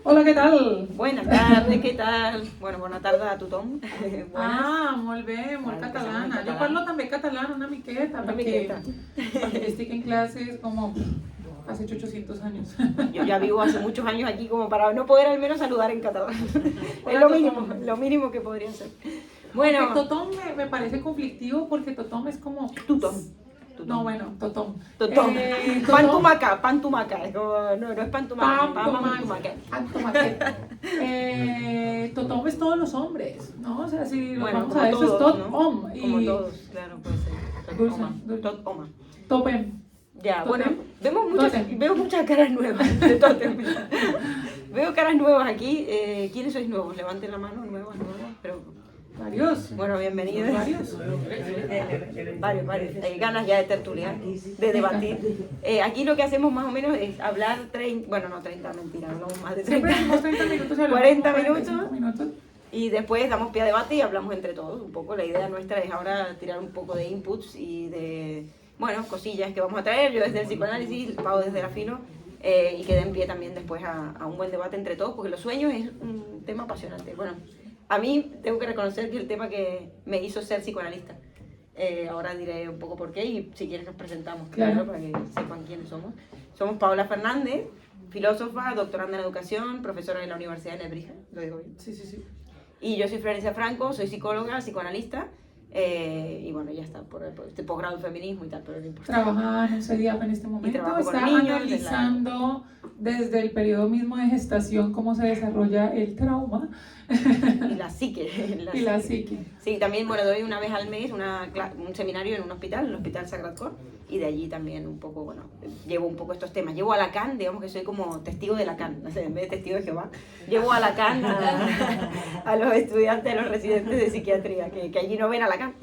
Hola, ¿qué tal? Buenas tardes, què tal? Bueno, bona tarda a tothom. Molt bé, molt Vale, catalana. que Jo parlo també català una miqueta, Una perquè miqueta. estoy en clases como hace 800 años. Yo ya vivo hace muchos años aquí como para no poder al menos saludar en catalán. Es lo mínimo que podría ser. Bueno, Bueno, Totom me parece conflictivo porque Totom es como... Tutom. No, bueno, Totom. Totom. Totom. Pan tumaca. Es como, no es pan tumaca, pan tumaca. Totom es todos los hombres, ¿no? O sea, si Bueno, vamos como a eso es todos, Totom. ¿no? Como todos, claro, puede ser. Totoma. Totoma. Topem. Ya, Totem. bueno, veo muchas caras nuevas de Totem. Veo caras nuevas aquí. ¿Quiénes sois nuevos? Levanten la mano, nuevas. Pero, Varios. bueno, bienvenidos. Varios. Varios. Ganas ya de tertuliar, de debatir. Aquí lo que hacemos más o menos es hablar 30, bueno, no 30, mentira, hablamos más de 30. Siempre hacemos 30 minutos y hablamos 40 45 minutos. Y después damos pie a debate y hablamos entre todos un poco. La idea nuestra es ahora tirar un poco de inputs y de, bueno, cosillas que vamos a traer. Yo desde el psicoanálisis, Pau desde la filo, y que den pie también después a un buen debate entre todos, porque los sueños es un tema apasionante. Bueno, a mí tengo que reconocer que el tema que me hizo ser psicoanalista. Ahora diré un poco por qué y si quieres nos presentamos, claro, para que sepan quiénes somos. Somos Paola Fernández, filósofa, doctoranda en educación, profesora en la Universidad de Nebrija, lo digo bien. Sí. Y yo soy Florencia Franco, soy psicóloga, psicoanalista, y bueno, ya está, por este posgrado en feminismo y tal, pero no importa. Trabaja en un CEDIAP en este momento, está analizando desde el periodo mismo de gestación cómo se desarrolla el trauma. Y la psique. La psique. Sí, también, bueno, doy una vez al mes un seminario en un hospital, el Hospital Sagrat Cor, y de allí también un poco, bueno, llevo un poco estos temas. Llevo a Lacan, digamos que soy como testigo de Lacan, no sé, en vez de testigo de Jehová, llevo a Lacan a los estudiantes, a los residentes de psiquiatría, que allí no ven a Lacan,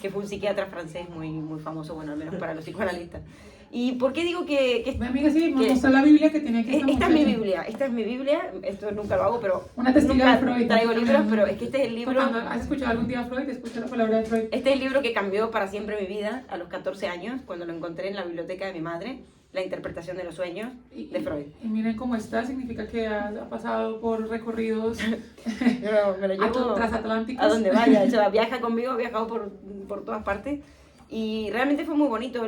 que fue un psiquiatra francés muy famoso, bueno, al menos para los psicoanalistas. ¿Y por qué digo que mi amiga sí, me mostró la Biblia que tiene aquí esta es mi Biblia, esto nunca lo hago, pero una testiga nunca de Freud, traigo libros, pero es que este es el libro... Cuando has escuchado algún día a Freud, escucha la palabra de Freud. Este es el libro que cambió para siempre mi vida a los 14 años, cuando lo encontré en la biblioteca de mi madre, La interpretación de los sueños, de Freud. Y miren cómo está, significa que ha pasado por recorridos me lo llevo transatlánticos. A donde vaya, o sea, viaja conmigo, ha viajado por todas partes. Y realmente fue muy bonito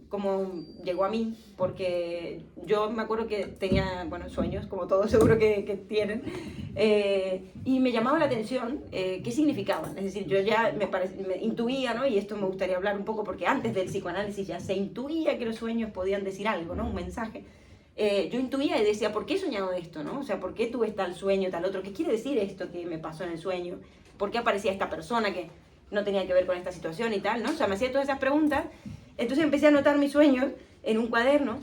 cómo llegó a mí, porque yo me acuerdo que tenía, bueno, sueños, como todos seguro que tienen, y me llamaba la atención qué significaban. Es decir, yo ya me intuía, ¿no? Y esto me gustaría hablar un poco, porque antes del psicoanálisis ya se intuía que los sueños podían decir algo, ¿no? Un mensaje. Yo intuía y decía, ¿por qué he soñado esto, no? O sea, ¿por qué tuve tal sueño, tal otro? ¿Qué quiere decir esto que me pasó en el sueño? ¿Por qué aparecía esta persona que no tenía que ver con esta situación y tal, ¿no? O sea, me hacía todas esas preguntas. Entonces empecé a anotar mis sueños en un cuaderno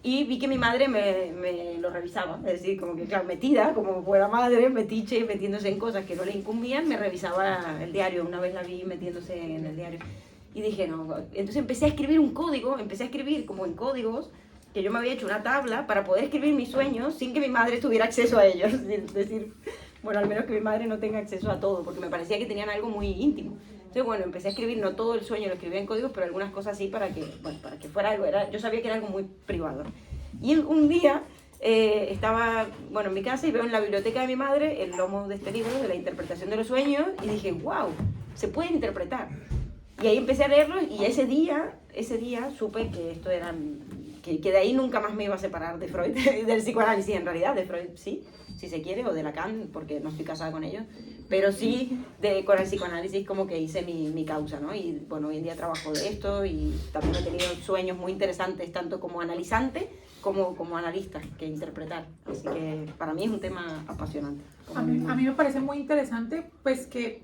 y vi que mi madre me lo revisaba. Es decir, como que, claro, metida, como fuera madre, metiche, metiéndose en cosas que no le incumbían, me revisaba el diario. Una vez la vi metiéndose en el diario. Y dije, no. Entonces empecé a escribir un código, empecé a escribir como en códigos, que yo me había hecho una tabla para poder escribir mis sueños sin que mi madre tuviera acceso a ellos. Es decir, bueno, al menos que mi madre no tenga acceso a todo, porque me parecía que tenían algo muy íntimo. Entonces, bueno, empecé a escribir, no todo el sueño lo escribía en códigos, pero algunas cosas sí para que fuera algo, yo sabía que era algo muy privado. Y un día estaba, bueno, en mi casa y veo en la biblioteca de mi madre el lomo de este libro, de la interpretación de los sueños, y dije, wow, se puede interpretar. Y ahí empecé a leerlo y ese día supe que esto era, que de ahí nunca más me iba a separar de Freud, del psicoanálisis en realidad, de Freud sí, si se quiere, o de Lacan, porque no estoy casada con ellos, pero sí con el psicoanálisis como que hice mi causa, ¿no? Y bueno, hoy en día trabajo de esto y también he tenido sueños muy interesantes, tanto como analizante como analista, que interpretar. Así que para mí es un tema apasionante. A mí me parece muy interesante, pues que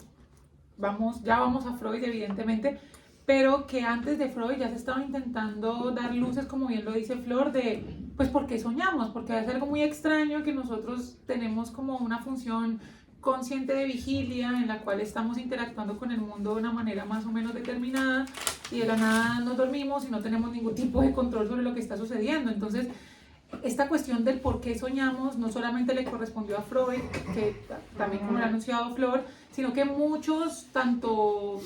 ya vamos a Freud, evidentemente, pero que antes de Freud ya se estaba intentando dar luces, como bien lo dice Flor, de pues por qué soñamos, porque es algo muy extraño que nosotros tenemos como una función consciente de vigilia en la cual estamos interactuando con el mundo de una manera más o menos determinada y de la nada nos dormimos y no tenemos ningún tipo de control sobre lo que está sucediendo. Entonces, esta cuestión del por qué soñamos no solamente le correspondió a Freud, que también como lo ha anunciado Flor, sino que muchos, tanto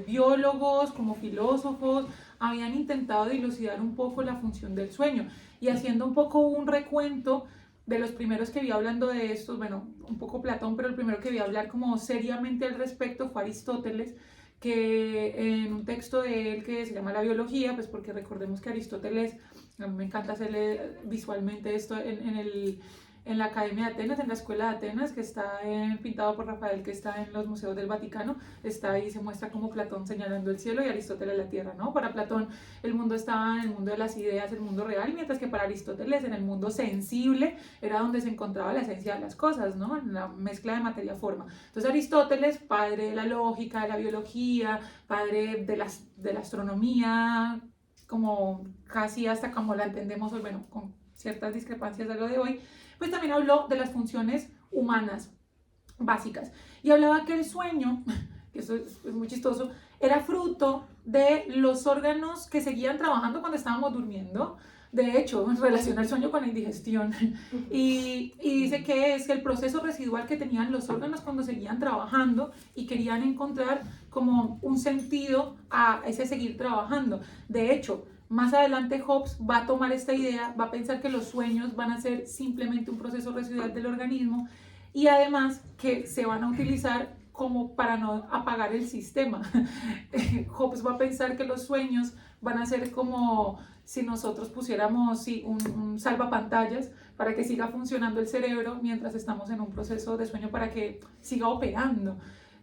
biólogos como filósofos, habían intentado dilucidar un poco la función del sueño. Y haciendo un poco un recuento, de los primeros que vi hablando de esto, bueno, un poco Platón, pero el primero que vi hablar como seriamente al respecto fue Aristóteles, que en un texto de él que se llama La Biología, pues porque recordemos que Aristóteles, a mí me encanta hacerle visualmente esto en la Academia de Atenas, en la Escuela de Atenas, que está pintado por Rafael, que está en los museos del Vaticano, está ahí, se muestra como Platón señalando el cielo y Aristóteles la tierra, ¿no? Para Platón el mundo estaba en el mundo de las ideas, el mundo real, mientras que para Aristóteles en el mundo sensible era donde se encontraba la esencia de las cosas, ¿no? En la mezcla de materia-forma. Entonces Aristóteles, padre de la lógica, de la biología, padre de la astronomía, como casi hasta como la entendemos hoy, bueno, con ciertas discrepancias de lo de hoy, pues también habló de las funciones humanas básicas y hablaba que el sueño, que eso es muy chistoso, era fruto de los órganos que seguían trabajando cuando estábamos durmiendo. De hecho, relaciona el sueño con la indigestión y dice que es el proceso residual que tenían los órganos cuando seguían trabajando y querían encontrar como un sentido a ese seguir trabajando. De hecho, más adelante Hobbes va a tomar esta idea, va a pensar que los sueños van a ser simplemente un proceso residual del organismo y además que se van a utilizar como para no apagar el sistema. Hobbes va a pensar que los sueños van a ser como si nosotros pusiéramos un salvapantallas para que siga funcionando el cerebro mientras estamos en un proceso de sueño para que siga operando.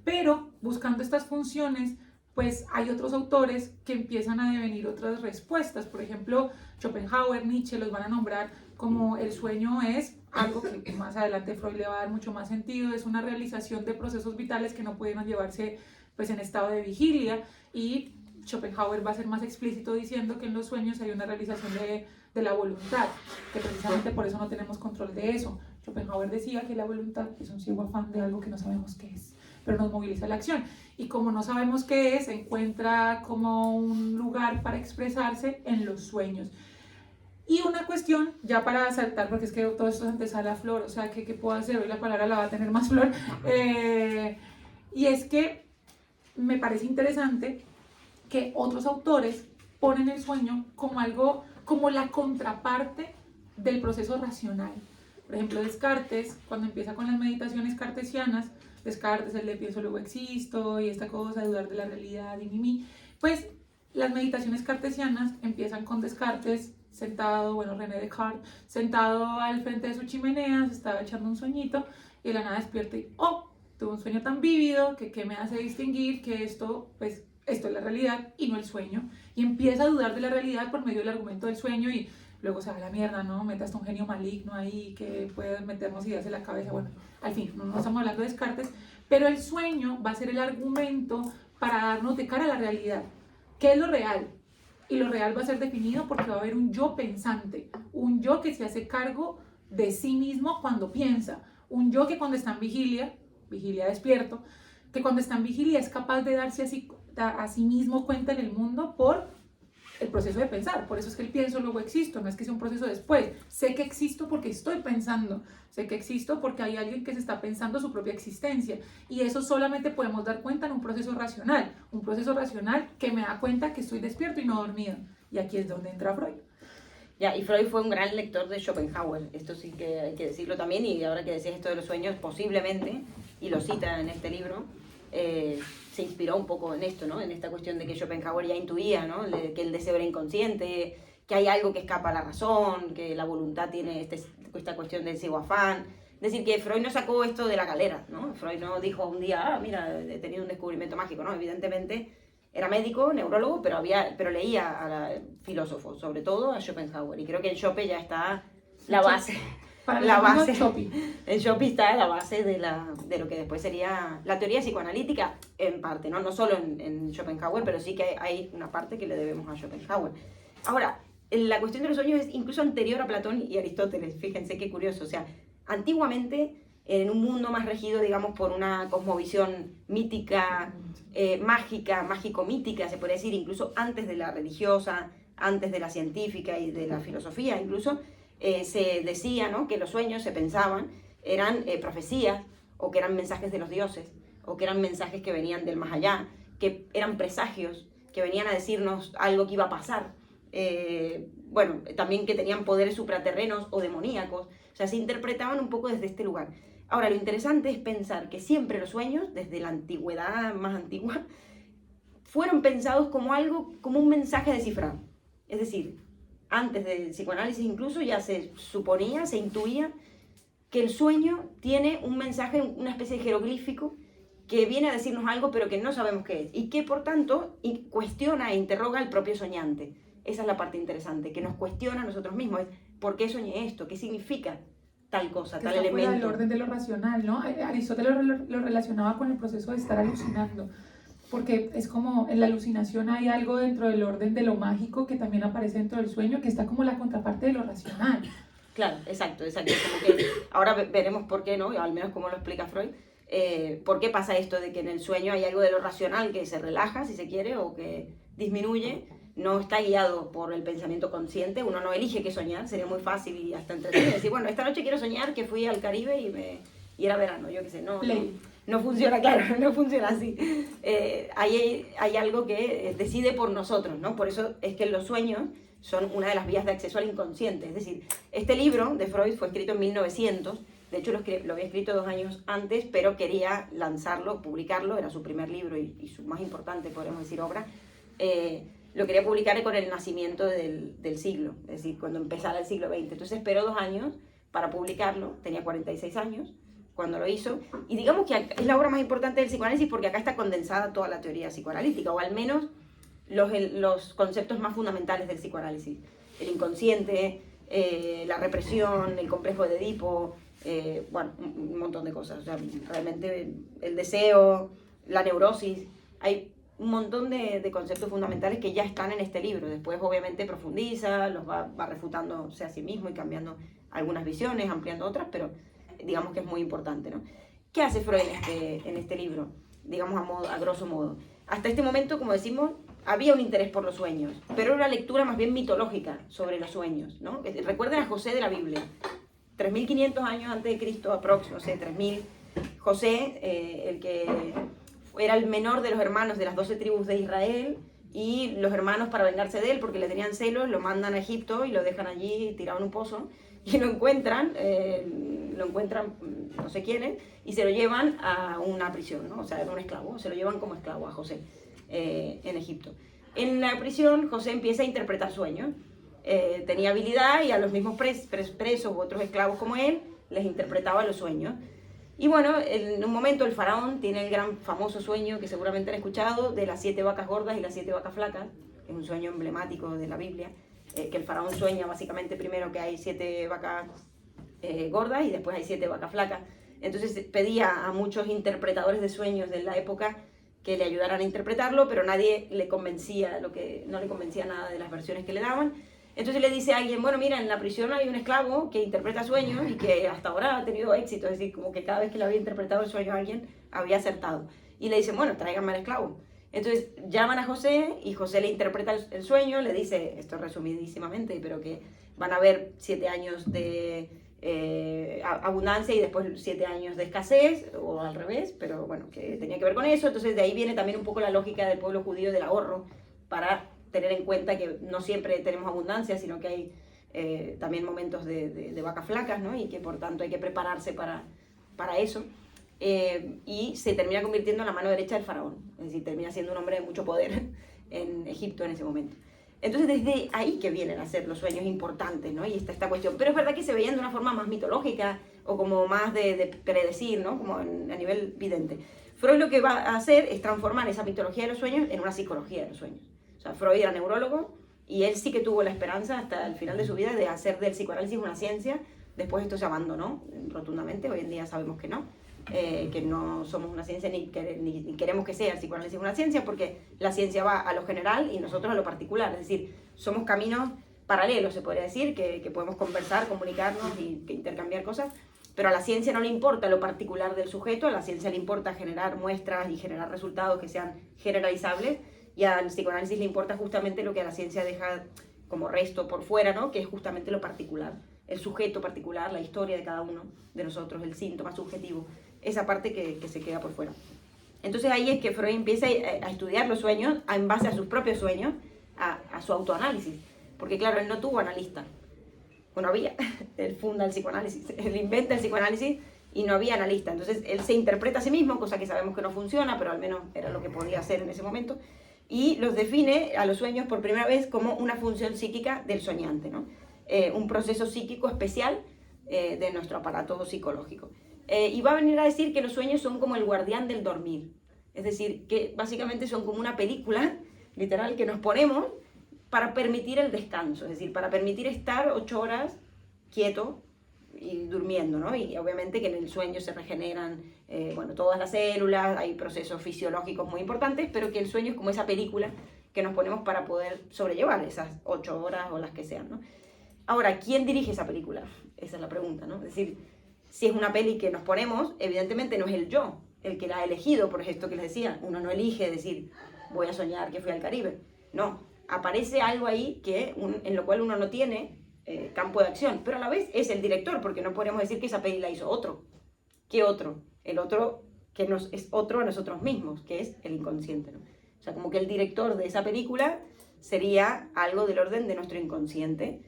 Pero buscando estas funciones, pues hay otros autores que empiezan a devenir otras respuestas. Por ejemplo, Schopenhauer, Nietzsche los van a nombrar como el sueño es algo que más adelante Freud le va a dar mucho más sentido, es una realización de procesos vitales que no pueden llevarse pues en estado de vigilia, y Schopenhauer va a ser más explícito diciendo que en los sueños hay una realización de la voluntad, que precisamente por eso no tenemos control de eso. Schopenhauer decía que la voluntad es un ciego afán de algo que no sabemos qué es, pero nos moviliza la acción, y como no sabemos qué es, encuentra como un lugar para expresarse en los sueños. Y una cuestión, ya para saltar, porque es que todo esto es antesala a Flor, o sea, ¿qué puedo hacer? Hoy la palabra la va a tener más Flor. Y es que me parece interesante que otros autores ponen el sueño como algo, como la contraparte del proceso racional. Por ejemplo, Descartes, cuando empieza con las meditaciones cartesianas, Descartes, el de pienso luego existo, y esta cosa de dudar de la realidad y mimi, pues las meditaciones cartesianas empiezan con Descartes sentado, bueno, René Descartes, sentado al frente de su chimenea, se estaba echando un sueñito y de la nada despierta y, oh, tuve un sueño tan vívido que me hace distinguir que esto, pues, esto es la realidad y no el sueño. Y empieza a dudar de la realidad por medio del argumento del sueño y luego se va a la mierda, ¿no? Mete hasta un genio maligno ahí que puede meternos ideas en la cabeza. Bueno, al fin, no estamos hablando de Descartes, pero el sueño va a ser el argumento para darnos de cara a la realidad. ¿Qué es lo real? Y lo real va a ser definido porque va a haber un yo pensante, un yo que se hace cargo de sí mismo cuando piensa, un yo que cuando está en vigilia despierto, que cuando está en vigilia es capaz de darse a sí mismo cuenta en el mundo por el proceso de pensar. Por eso es que el pienso luego existo, no es que sea un proceso después. Sé que existo porque estoy pensando, sé que existo porque hay alguien que se está pensando su propia existencia, y eso solamente podemos dar cuenta en un proceso racional que me da cuenta que estoy despierto y no dormido. Y aquí es donde entra Freud. Ya, y Freud fue un gran lector de Schopenhauer, esto sí que hay que decirlo también, y ahora que decías esto de los sueños, posiblemente, y lo cita en este libro, se inspiró un poco en esto, ¿no? En esta cuestión de que Schopenhauer ya intuía, ¿no? Que el deseo era inconsciente, que hay algo que escapa a la razón, que la voluntad tiene esta cuestión del ciego afán. Es decir, que Freud no sacó esto de la galera, ¿no? Freud no dijo un día, mira, he tenido un descubrimiento mágico, ¿no? Evidentemente era médico, neurólogo, pero leía a filósofos, sobre todo a Schopenhauer, y creo que en Schopen ya está la base. En Schopen está la base de lo que después sería la teoría psicoanalítica, en parte, no solo en Schopenhauer, pero sí que hay una parte que le debemos a Schopenhauer. Ahora, la cuestión de los sueños es incluso anterior a Platón y Aristóteles, fíjense qué curioso, o sea, antiguamente, en un mundo más regido, digamos, por una cosmovisión mítica, mágica, mágico-mítica, se podría decir, incluso antes de la religiosa, antes de la científica y de la filosofía, incluso, se decía, ¿no?, que los sueños se pensaban, eran profecías, o que eran mensajes de los dioses, o que eran mensajes que venían del más allá, que eran presagios, que venían a decirnos algo que iba a pasar. Bueno, también que tenían poderes supraterrenos o demoníacos. O sea, se interpretaban un poco desde este lugar. Ahora, lo interesante es pensar que siempre los sueños, desde la antigüedad más antigua, fueron pensados como algo, como un mensaje descifrado. Es decir, antes del psicoanálisis incluso ya se suponía, se intuía que el sueño tiene un mensaje, una especie de jeroglífico que viene a decirnos algo pero que no sabemos qué es y que por tanto cuestiona e interroga al propio soñante. Esa es la parte interesante, que nos cuestiona a nosotros mismos. Es, ¿por qué soñé esto? ¿Qué significa tal cosa, Que tal está fuera del elemento? orden de lo racional, ¿no? Aristóteles lo relacionaba con el proceso de estar alucinando, porque es como en la alucinación hay algo dentro del orden de lo mágico que también aparece dentro del sueño, que está como la contraparte de lo racional. Claro, exacto, exacto. Como que ahora veremos por qué, ¿no? Al menos como lo explica Freud. ¿Por qué pasa esto de que en el sueño hay algo de lo racional que se relaja, si se quiere, o que disminuye? No está guiado por el pensamiento consciente, uno no elige qué soñar, sería muy fácil y hasta entretenido decir, bueno, esta noche quiero soñar que fui al Caribe y era verano, yo qué sé, no funciona, claro, no funciona así. Hay algo que decide por nosotros, ¿no? Por eso es que los sueños son una de las vías de acceso al inconsciente. Es decir, este libro de Freud fue escrito en 1900, de hecho lo había escrito 2 años antes, pero quería lanzarlo, publicarlo, era su primer libro y su más importante, podríamos decir, obra. Lo quería publicar con el nacimiento del siglo, es decir, cuando empezara el siglo XX. Entonces esperó 2 años para publicarlo, tenía 46 años cuando lo hizo, y digamos que es la obra más importante del psicoanálisis porque acá está condensada toda la teoría psicoanalítica, o al menos los conceptos más fundamentales del psicoanálisis. El inconsciente, la represión, el complejo de Edipo, bueno, un montón de cosas. O sea, realmente el deseo, la neurosis, hay un montón de conceptos fundamentales que ya están en este libro. Después, obviamente, profundiza, los va refutándose a sí mismo y cambiando algunas visiones, ampliando otras, pero digamos que es muy importante, ¿no? ¿Qué hace Freud en este libro? Digamos a grosso modo. Hasta este momento, como decimos, había un interés por los sueños, pero era una lectura más bien mitológica sobre los sueños, ¿no? Recuerden a José de la Biblia, 3.500 años antes de Cristo, aproximadamente, 3.000. José, el que era el menor de los hermanos de las 12 tribus de Israel, y los hermanos, para vengarse de él, porque le tenían celos, lo mandan a Egipto y lo dejan allí tirado en un pozo, y lo encuentran no sé quiénes, y se lo llevan a una prisión, ¿no? O sea, era un esclavo, se lo llevan como esclavo a José en Egipto. En la prisión, José empieza a interpretar sueños. Tenía habilidad y a los mismos presos u otros esclavos como él les interpretaba los sueños. Y bueno, en un momento el faraón tiene el gran famoso sueño que seguramente han escuchado de las 7 vacas gordas y las 7 vacas flacas. Es un sueño emblemático de la Biblia, que el faraón sueña básicamente primero que hay 7 vacas gordas y después hay 7 vacas flacas. Entonces pedía a muchos interpretadores de sueños de la época que le ayudaran a interpretarlo, pero nadie le convencía, no le convencía nada de las versiones que le daban. Entonces le dice a alguien, bueno, mira, en la prisión hay un esclavo que interpreta sueños y que hasta ahora ha tenido éxito, es decir, como que cada vez que le había interpretado el sueño a alguien, había acertado. Y le dicen, bueno, tráiganme al esclavo. Entonces llaman a José y José le interpreta el sueño, le dice, esto resumidísimamente, pero que van a haber 7 años de abundancia y después 7 años de escasez, o al revés, pero bueno, que tenía que ver con eso. Entonces de ahí viene también un poco la lógica del pueblo judío del ahorro, para tener en cuenta que no siempre tenemos abundancia, sino que hay también momentos de vacas flacas, ¿no? Y que por tanto hay que prepararse para eso. Y se termina convirtiendo en la mano derecha del faraón, es decir, termina siendo un hombre de mucho poder en Egipto en ese momento. Entonces desde ahí que vienen a ser los sueños importantes, ¿no? Y está esta cuestión. Pero es verdad que se veían de una forma más mitológica o como más de predecir, ¿no? Como a nivel vidente. Freud lo que va a hacer es transformar esa mitología de los sueños en una psicología de los sueños. O sea, Freud era neurólogo y él sí que tuvo la esperanza hasta el final de su vida de hacer del psicoanálisis una ciencia. Después esto se abandonó rotundamente, hoy en día sabemos que no somos una ciencia ni queremos que sea el psicoanálisis una ciencia, porque la ciencia va a lo general y nosotros a lo particular. Es decir, somos caminos paralelos, se podría decir, que podemos conversar, comunicarnos y intercambiar cosas, pero a la ciencia no le importa lo particular del sujeto, a la ciencia le importa generar muestras y generar resultados que sean generalizables, y al psicoanálisis le importa justamente lo que a la ciencia deja como resto por fuera, ¿no? Que es justamente lo particular, el sujeto particular, la historia de cada uno de nosotros, el síntoma subjetivo, esa parte que se queda por fuera. Entonces ahí es que Freud empieza a estudiar los sueños en base a sus propios sueños, a su autoanálisis, porque claro, él no tuvo analista. o no había, él funda el psicoanálisis, él inventa el psicoanálisis y no había analista. Entonces él se interpreta a sí mismo, cosa que sabemos que no funciona, pero al menos era lo que podía hacer en ese momento, y los define a los sueños por primera vez como una función psíquica del soñante, ¿no? Un proceso psíquico especial de nuestro aparato psicológico. Y va a venir a decir que los sueños son como el guardián del dormir, es decir, que básicamente son como una película, literal, que nos ponemos para permitir el descanso, es decir, para permitir estar 8 horas quieto y durmiendo, ¿no? Y obviamente que en el sueño se regeneran, bueno, todas las células, hay procesos fisiológicos muy importantes, pero que el sueño es como esa película que nos ponemos para poder sobrellevar esas 8 horas o las que sean, ¿no? Ahora, ¿quién dirige esa película? Esa es la pregunta, ¿no? Es decir, si es una peli que nos ponemos, evidentemente no es el yo, el que la ha elegido, por esto que les decía, uno no elige decir, voy a soñar que fui al Caribe, no, aparece algo ahí en lo cual uno no tiene campo de acción, pero a la vez es el director, porque no podemos decir que esa peli la hizo otro. ¿Qué otro? El otro que es otro a nosotros mismos, que es el inconsciente, ¿no? O sea, como que el director de esa película sería algo del orden de nuestro inconsciente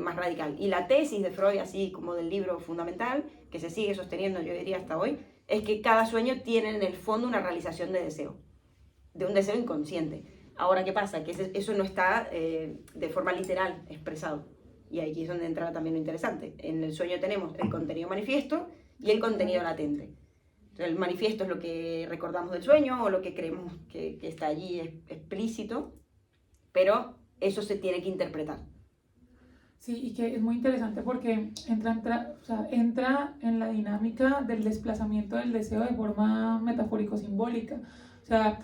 más radical. Y la tesis de Freud, así como del libro fundamental, que se sigue sosteniendo, yo diría, hasta hoy, es que cada sueño tiene en el fondo una realización de deseo, de un deseo inconsciente. Ahora, ¿qué pasa? Que eso no está de forma literal expresado. Y aquí es donde entra también lo interesante. En el sueño tenemos el contenido manifiesto y el contenido latente. Entonces, el manifiesto es lo que recordamos del sueño o lo que creemos que está allí explícito, pero eso se tiene que interpretar. Sí, y que es muy interesante porque entra en la dinámica del desplazamiento del deseo de forma metafórico-simbólica. O sea,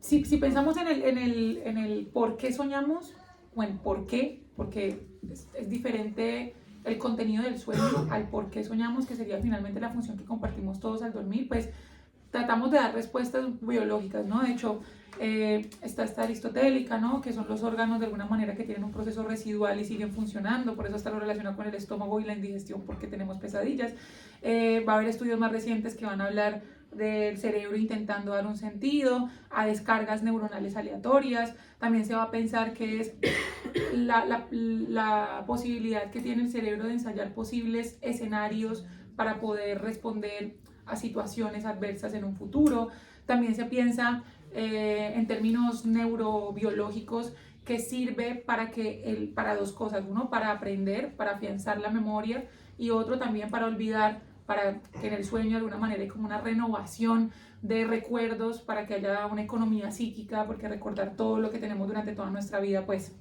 si pensamos en el por qué soñamos, o en por qué, porque es diferente el contenido del sueño al por qué soñamos, que sería finalmente la función que compartimos todos al dormir, pues tratamos de dar respuestas biológicas, ¿no? De hecho, está esta aristotélica, ¿no? Que son los órganos de alguna manera que tienen un proceso residual y siguen funcionando, por eso está lo relacionado con el estómago y la indigestión, porque tenemos pesadillas. Va a haber estudios más recientes que van a hablar del cerebro intentando dar un sentido a descargas neuronales aleatorias. También se va a pensar que es la posibilidad que tiene el cerebro de ensayar posibles escenarios para poder responder a situaciones adversas en un futuro. También se piensa en términos neurobiológicos que sirve para dos cosas: uno, para aprender, para afianzar la memoria, y otro también para olvidar, para que en el sueño de alguna manera hay como una renovación de recuerdos, para que haya una economía psíquica, porque recordar todo lo que tenemos durante toda nuestra vida pues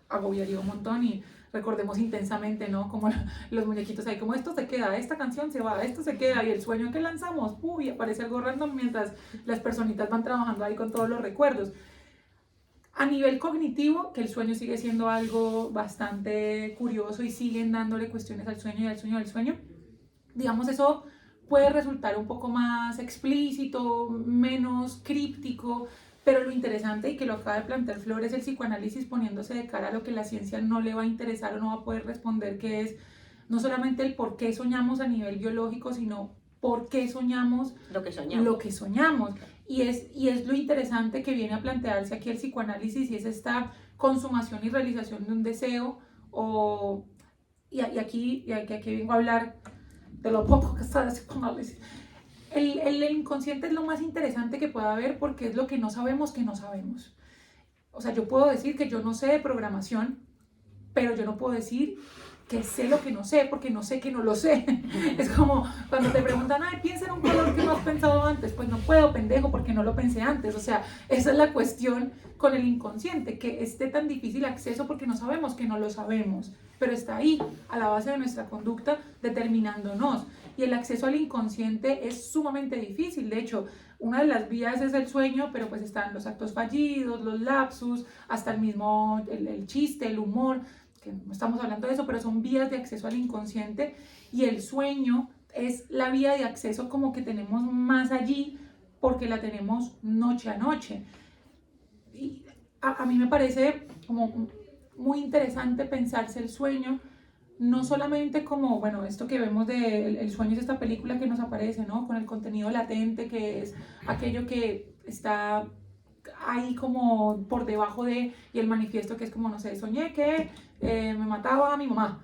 agobiaría un montón. Y recordemos intensamente, ¿no? Como los muñequitos ahí, como esto se queda, esta canción se va, esto se queda, y el sueño que lanzamos, y aparece algo random mientras las personitas van trabajando ahí con todos los recuerdos. A nivel cognitivo, que el sueño sigue siendo algo bastante curioso y siguen dándole cuestiones al sueño y al sueño y al sueño, digamos, eso puede resultar un poco más explícito, menos críptico, pero lo interesante, y que lo acaba de plantear Flor, es el psicoanálisis poniéndose de cara a lo que la ciencia no le va a interesar o no va a poder responder, que es no solamente el por qué soñamos a nivel biológico, sino por qué soñamos lo que soñamos. Y es lo interesante que viene a plantearse aquí el psicoanálisis, y es esta consumación y realización de un deseo, y aquí vengo a hablar de lo poco que está el psicoanálisis. El inconsciente es lo más interesante que pueda haber, porque es lo que no sabemos que no sabemos. O sea, yo puedo decir que yo no sé de programación, pero yo no puedo decir que sé lo que no sé, porque no sé que no lo sé. Es como cuando te preguntan, ay, piensa en un color que no has pensado antes. Pues no puedo, pendejo, porque no lo pensé antes. O sea, esa es la cuestión con el inconsciente, que esté tan difícil acceso porque no sabemos que no lo sabemos, pero está ahí, a la base de nuestra conducta, determinándonos. Y el acceso al inconsciente es sumamente difícil. De hecho, una de las vías es el sueño, pero pues están los actos fallidos, los lapsus, hasta el mismo el chiste, el humor, que no estamos hablando de eso, pero son vías de acceso al inconsciente. Y el sueño es la vía de acceso como que tenemos más allí, porque la tenemos noche a noche. Y a mí me parece como muy interesante pensarse el sueño no solamente como, bueno, esto que vemos de el sueño es esta película que nos aparece, ¿no? Con el contenido latente, que es aquello que está ahí como por debajo de, y el manifiesto, que es como, no sé, soñé que me mataba a mi mamá.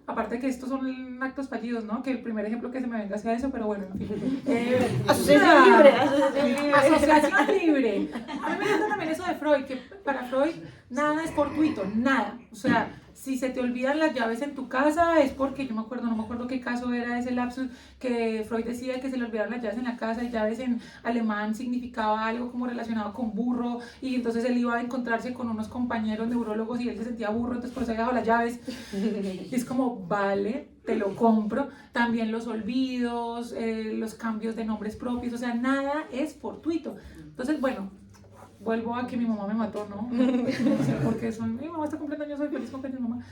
Aparte que estos son actos fallidos, ¿no? Que el primer ejemplo que se me venga sea eso, pero bueno, en fin. Asociación libre, asociación libre. Asociación libre. A mí me encanta también eso de Freud, que para Freud nada es fortuito, nada. O sea, si se te olvidan las llaves en tu casa es porque, no me acuerdo qué caso era ese lapsus, que Freud decía que se le olvidaron las llaves en la casa y llaves en alemán significaba algo como relacionado con burro y entonces él iba a encontrarse con unos compañeros neurólogos y él se sentía burro, entonces por eso había dejado las llaves. Y es como, vale, te lo compro. También los olvidos, los cambios de nombres propios, o sea, nada es fortuito. Entonces, bueno, vuelvo a que mi mamá me mató, ¿no? No sé por qué mi mamá está cumpliendo años, soy feliz cumpleaños, mamá.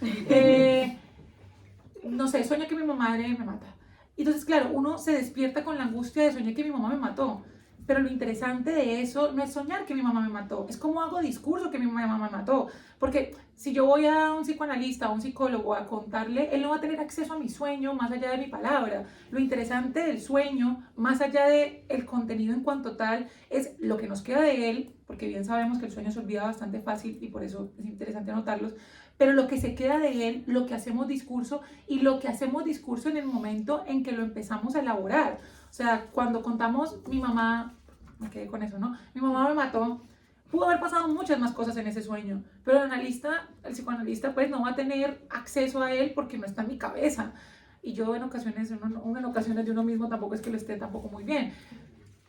No sé, sueño que mi madre me mata. Entonces, claro, uno se despierta con la angustia de soñar que mi mamá me mató. Pero lo interesante de eso no es soñar que mi mamá me mató, es cómo hago discurso que mi mamá me mató. Porque si yo voy a un psicoanalista o un psicólogo a contarle, él no va a tener acceso a mi sueño más allá de mi palabra. Lo interesante del sueño, más allá del contenido en cuanto tal, es lo que nos queda de él, porque bien sabemos que el sueño se olvida bastante fácil y por eso es interesante anotarlos, pero lo que se queda de él, lo que hacemos discurso y lo que hacemos discurso en el momento en que lo empezamos a elaborar. O sea, cuando contamos mi mamá, me quedé con eso, ¿no? Mi mamá me mató. Pudo haber pasado muchas más cosas en ese sueño, pero el psicoanalista, pues no va a tener acceso a él porque no está en mi cabeza. Y yo en ocasiones de uno mismo tampoco es que lo esté tampoco muy bien.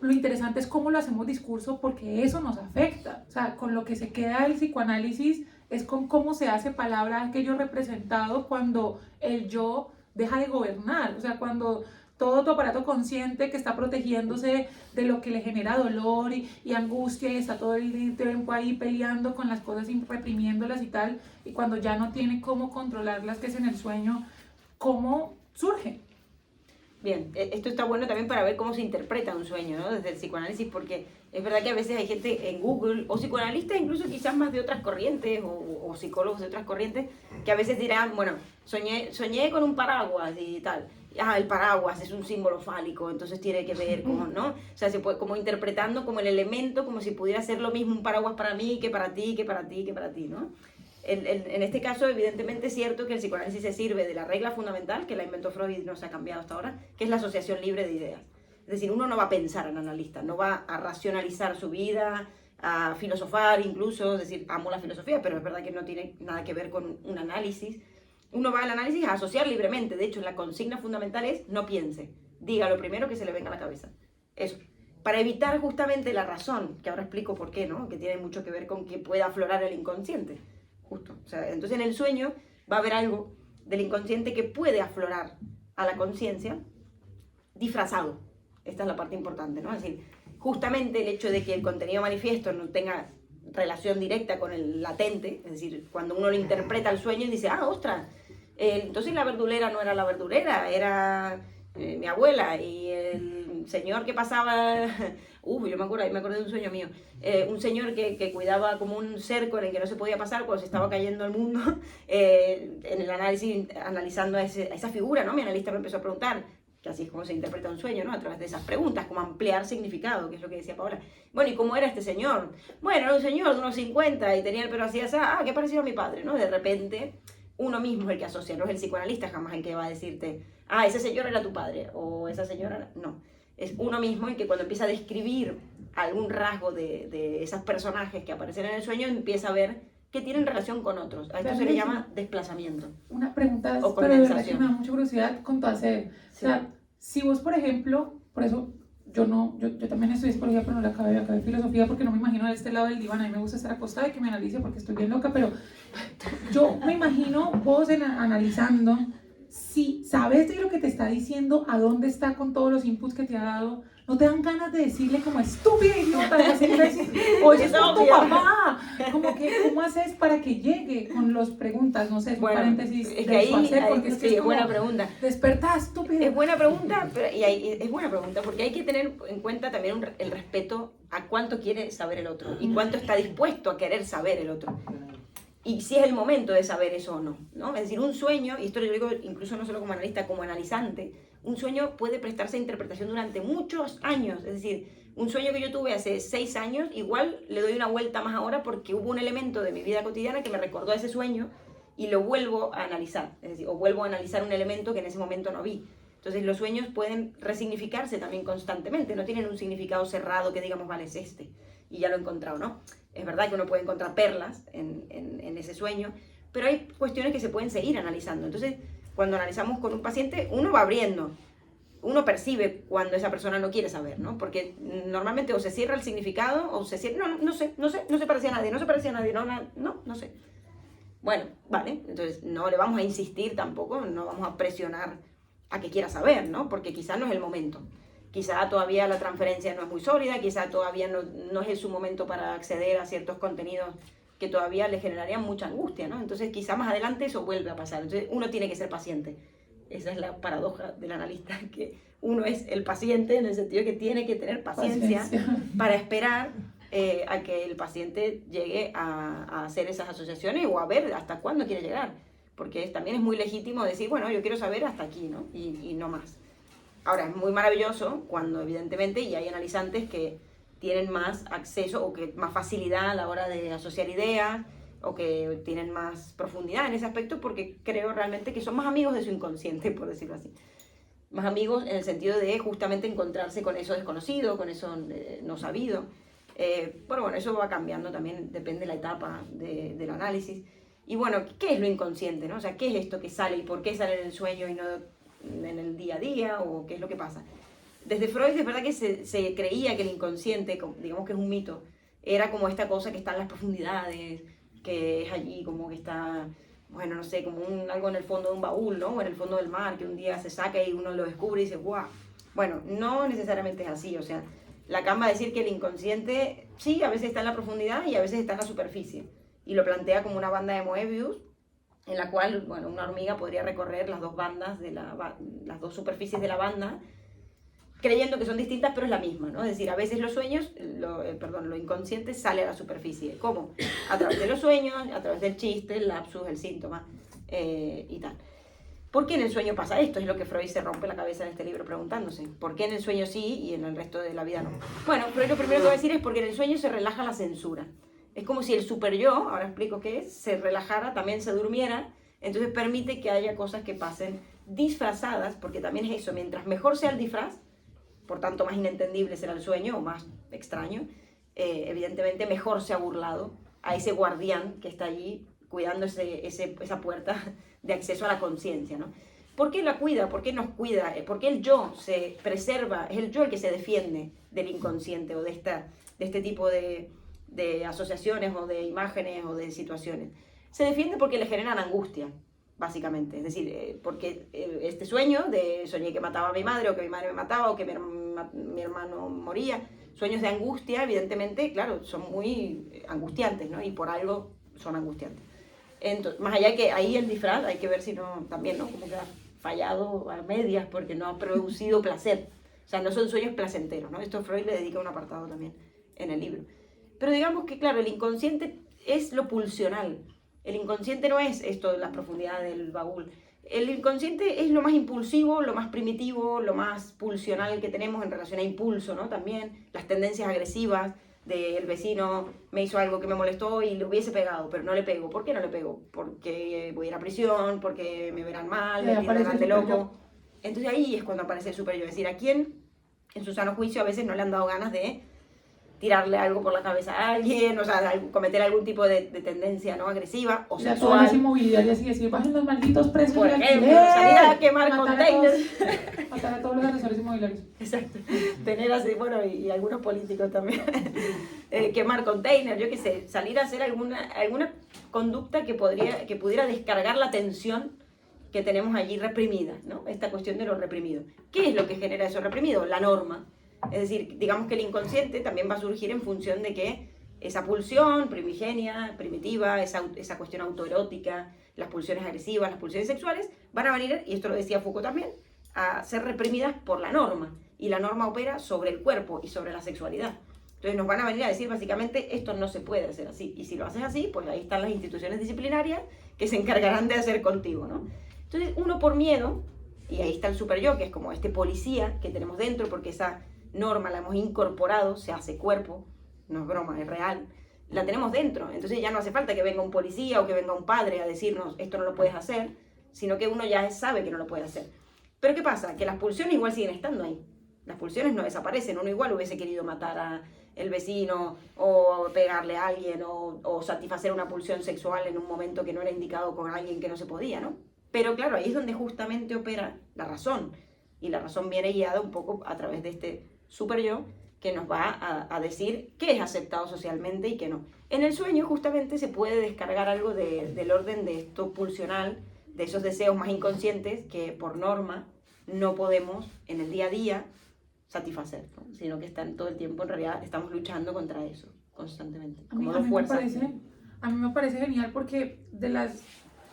Lo interesante es cómo lo hacemos discurso porque eso nos afecta. O sea, con lo que se queda el psicoanálisis es con cómo se hace palabra aquello representado cuando el yo deja de gobernar. O sea, cuando todo tu aparato consciente que está protegiéndose de lo que le genera dolor y angustia y está todo el tiempo ahí peleando con las cosas y reprimiéndolas y tal, y cuando ya no tiene cómo controlarlas, que es en el sueño, ¿cómo surge? Bien, esto está bueno también para ver cómo se interpreta un sueño, ¿no? Desde el psicoanálisis, porque es verdad que a veces hay gente en Google, o psicoanalistas incluso quizás más de otras corrientes, o psicólogos de otras corrientes, que a veces dirán, bueno, soñé con un paraguas y tal. Ah, el paraguas es un símbolo fálico, entonces tiene que ver con, ¿no? O sea, se puede como interpretando como el elemento, como si pudiera ser lo mismo un paraguas para mí, que para ti, que para ti, que para ti, ¿no? En este caso, evidentemente es cierto que el psicoanálisis se sirve de la regla fundamental, que la inventó Freud y no se ha cambiado hasta ahora, que es la asociación libre de ideas. Es decir, uno no va a pensar en analista, no va a racionalizar su vida, a filosofar incluso, es decir, amo la filosofía, pero es verdad que no tiene nada que ver con un análisis. Uno va al análisis a asociar libremente, de hecho la consigna fundamental es no piense, diga lo primero que se le venga a la cabeza. Eso. Para evitar justamente la razón, que ahora explico por qué, ¿no? Que tiene mucho que ver con que pueda aflorar el inconsciente. Justo. O sea, entonces en el sueño va a haber algo del inconsciente que puede aflorar a la conciencia disfrazado. Esta es la parte importante, ¿no? Es decir, justamente el hecho de que el contenido manifiesto no tenga relación directa con el latente, es decir, cuando uno lo interpreta el sueño y dice, ah, ostras, entonces la verdulera no era la verdulera, era mi abuela, y el señor que pasaba, yo me acuerdo de un sueño mío, un señor que cuidaba como un cerco en el que no se podía pasar cuando se estaba cayendo el mundo, en el análisis, analizando a esa figura, ¿no? Mi analista me empezó a preguntar, que así es como se interpreta un sueño, ¿no? A través de esas preguntas, como ampliar significado, que es lo que decía Paola. Bueno, ¿y cómo era este señor? Bueno, era un señor de unos 50 y tenía el pelo así, qué parecido a mi padre, ¿no? De repente, uno mismo es el que asocia, no es el psicoanalista jamás el que va a decirte, ese señor era tu padre, o esa señora, no. Es uno mismo el que cuando empieza a describir algún rasgo de esos personajes que aparecen en el sueño, empieza a ver que tienen relación con otros. A esto se le llama desplazamiento. Una pregunta, o pero de verdad que condensación. me da mucha curiosidad con todo hacer. Sí. O sea, si vos, por ejemplo, por eso yo también estudié psicología, pero no la acabé filosofía porque no me imagino de este lado del diván. A mí me gusta estar acostada y que me analice porque estoy bien loca, pero yo me imagino vos analizando, si sabes de lo que te está diciendo, a dónde está con todos los inputs que te ha dado, no te dan ganas de decirle como estúpida idiota, o eso es tu papá, como que ¿cómo haces para que llegue con las preguntas? No sé, es un paréntesis es que ahí porque sí, es buena pregunta. Despertá, estúpida. Es buena pregunta, es buena pregunta porque hay que tener en cuenta también el respeto a cuánto quiere saber el otro y cuánto está dispuesto a querer saber el otro. Y si es el momento de saber eso o no, ¿no? Es decir, un sueño, y esto lo digo incluso no solo como analista, como analizante, un sueño puede prestarse a interpretación durante muchos años. Es decir, un sueño que yo tuve hace 6 años, igual le doy una vuelta más ahora porque hubo un elemento de mi vida cotidiana que me recordó ese sueño y lo vuelvo a analizar, es decir, o vuelvo a analizar un elemento que en ese momento no vi. Entonces los sueños pueden resignificarse también constantemente, no tienen un significado cerrado que digamos, vale, es este, y ya lo he encontrado, ¿no? Es verdad que uno puede encontrar perlas en ese sueño, pero hay cuestiones que se pueden seguir analizando. Entonces, cuando analizamos con un paciente, uno va abriendo, uno percibe cuando esa persona no quiere saber, ¿no? Porque normalmente o se cierra el significado o se cierra, no se parecía a nadie, no sé. Bueno, vale, entonces no le vamos a insistir tampoco, no vamos a presionar a que quiera saber, ¿no? Porque quizá no es el momento. Quizá todavía la transferencia no es muy sólida, quizá todavía no es su momento para acceder a ciertos contenidos que todavía le generarían mucha angustia, ¿no? Entonces quizá más adelante eso vuelve a pasar. Entonces uno tiene que ser paciente. Esa es la paradoja del analista, que uno es el paciente en el sentido que tiene que tener paciencia. Para esperar a que el paciente llegue a hacer esas asociaciones o a ver hasta cuándo quiere llegar. Porque también es muy legítimo decir, bueno, yo quiero saber hasta aquí, ¿no? Y no más. Ahora, es muy maravilloso cuando evidentemente, y hay analizantes que tienen más acceso o que más facilidad a la hora de asociar ideas, o que tienen más profundidad en ese aspecto, porque creo realmente que son más amigos de su inconsciente, por decirlo así. Más amigos en el sentido de justamente encontrarse con eso desconocido, con eso no sabido. Bueno, eso va cambiando también, depende de la etapa del análisis. Y bueno, ¿qué es lo inconsciente, no? O sea, ¿qué es esto que sale y por qué sale en el sueño y no en el día a día? ¿O qué es lo que pasa? Desde Freud es verdad que se creía que el inconsciente, digamos que es un mito, era como esta cosa que está en las profundidades, que es allí como que está, bueno, no sé, como algo en el fondo de un baúl, ¿no? O en el fondo del mar, que un día se saca y uno lo descubre y dice, ¡guau! Bueno, no necesariamente es así, o sea, Lacan va a decir que el inconsciente, sí, a veces está en la profundidad y a veces está en la superficie, y lo plantea como una banda de Moebius, en la cual, bueno, una hormiga podría recorrer las dos bandas, las dos superficies de la banda, creyendo que son distintas, pero es la misma, ¿no? Es decir, a veces los sueños, lo inconsciente sale a la superficie. ¿Cómo? A través de los sueños, a través del chiste, el lapsus, el síntoma y tal. ¿Por qué en el sueño pasa esto? Es lo que Freud se rompe la cabeza en este libro preguntándose. ¿Por qué en el sueño sí y en el resto de la vida no? Bueno, Freud lo primero que va a decir es porque en el sueño se relaja la censura. Es como si el superyo, ahora explico qué es, se relajara, también se durmiera, entonces permite que haya cosas que pasen disfrazadas, porque también es eso, mientras mejor sea el disfraz, por tanto más inentendible será el sueño o más extraño, evidentemente mejor se ha burlado a ese guardián que está allí cuidando esa puerta de acceso a la conciencia, ¿no? ¿Por qué la cuida? ¿Por qué nos cuida? ¿Por qué el yo se preserva? Es el yo el que se defiende del inconsciente o de este tipo de asociaciones o de imágenes o de situaciones. Se defiende porque le generan angustia, básicamente. Es decir, porque este sueño de soñé que mataba a mi madre o que mi madre me mataba o que mi hermano moría, sueños de angustia, evidentemente, claro, son muy angustiantes, ¿no? Y por algo son angustiantes. Entonces, más allá que ahí el disfraz, hay que ver si no, también, ¿no? Como que ha fallado a medias porque no ha producido placer. O sea, no son sueños placenteros, ¿no? Esto Freud le dedica un apartado también en el libro. Pero digamos que, claro, el inconsciente es lo pulsional. El inconsciente no es esto de las profundidades del baúl. El inconsciente es lo más impulsivo, lo más primitivo, lo más pulsional que tenemos en relación a impulso, ¿no? También las tendencias agresivas del vecino me hizo algo que me molestó y le hubiese pegado, pero no le pego. ¿Por qué no le pego? Porque voy a ir a prisión, porque me verán mal, me tildarán de loco. Entonces ahí es cuando aparece el superyo. Es decir, a quién en su sano juicio a veces no le han dado ganas de tirarle algo por la cabeza a alguien, o sea, cometer algún tipo de tendencia no agresiva o sexual. Toda esa inmovilidad y así, bajen los malditos precios. Por ejemplo, salir a quemar containers. Matar a todos los asesores inmobiliarios. Exacto. Tener así, bueno, y algunos políticos también. Quemar containers, yo qué sé, salir a hacer alguna conducta que pudiera descargar la tensión que tenemos allí reprimida, ¿no? Esta cuestión de lo reprimido. ¿Qué es lo que genera eso reprimido? La norma. Es decir, digamos que el inconsciente también va a surgir en función de que esa pulsión primigenia, primitiva, esa cuestión autoerótica, las pulsiones agresivas, las pulsiones sexuales, van a venir, y esto lo decía Foucault también, a ser reprimidas por la norma. Y la norma opera sobre el cuerpo y sobre la sexualidad. Entonces nos van a venir a decir básicamente, esto no se puede hacer así. Y si lo haces así, pues ahí están las instituciones disciplinarias que se encargarán de hacer contigo, ¿no? Entonces uno por miedo, y ahí está el superyo, que es como este policía que tenemos dentro, porque esa norma la hemos incorporado, se hace cuerpo, no es broma, es real, la tenemos dentro. Entonces ya no hace falta que venga un policía o que venga un padre a decirnos esto no lo puedes hacer, sino que uno ya sabe que no lo puede hacer. Pero ¿qué pasa? Que las pulsiones igual siguen estando ahí. Las pulsiones no desaparecen. Uno igual hubiese querido matar a el vecino o pegarle a alguien o satisfacer una pulsión sexual en un momento que no era indicado con alguien que no se podía, ¿no? Pero claro, ahí es donde justamente opera la razón. Y la razón viene guiada un poco a través de este super yo que nos va a decir qué es aceptado socialmente y qué no. En el sueño justamente se puede descargar algo del orden de esto pulsional, de esos deseos más inconscientes que por norma no podemos en el día a día satisfacer, ¿no? Sino que están todo el tiempo, en realidad estamos luchando contra eso constantemente, como dos fuerzas. A mí me parece genial porque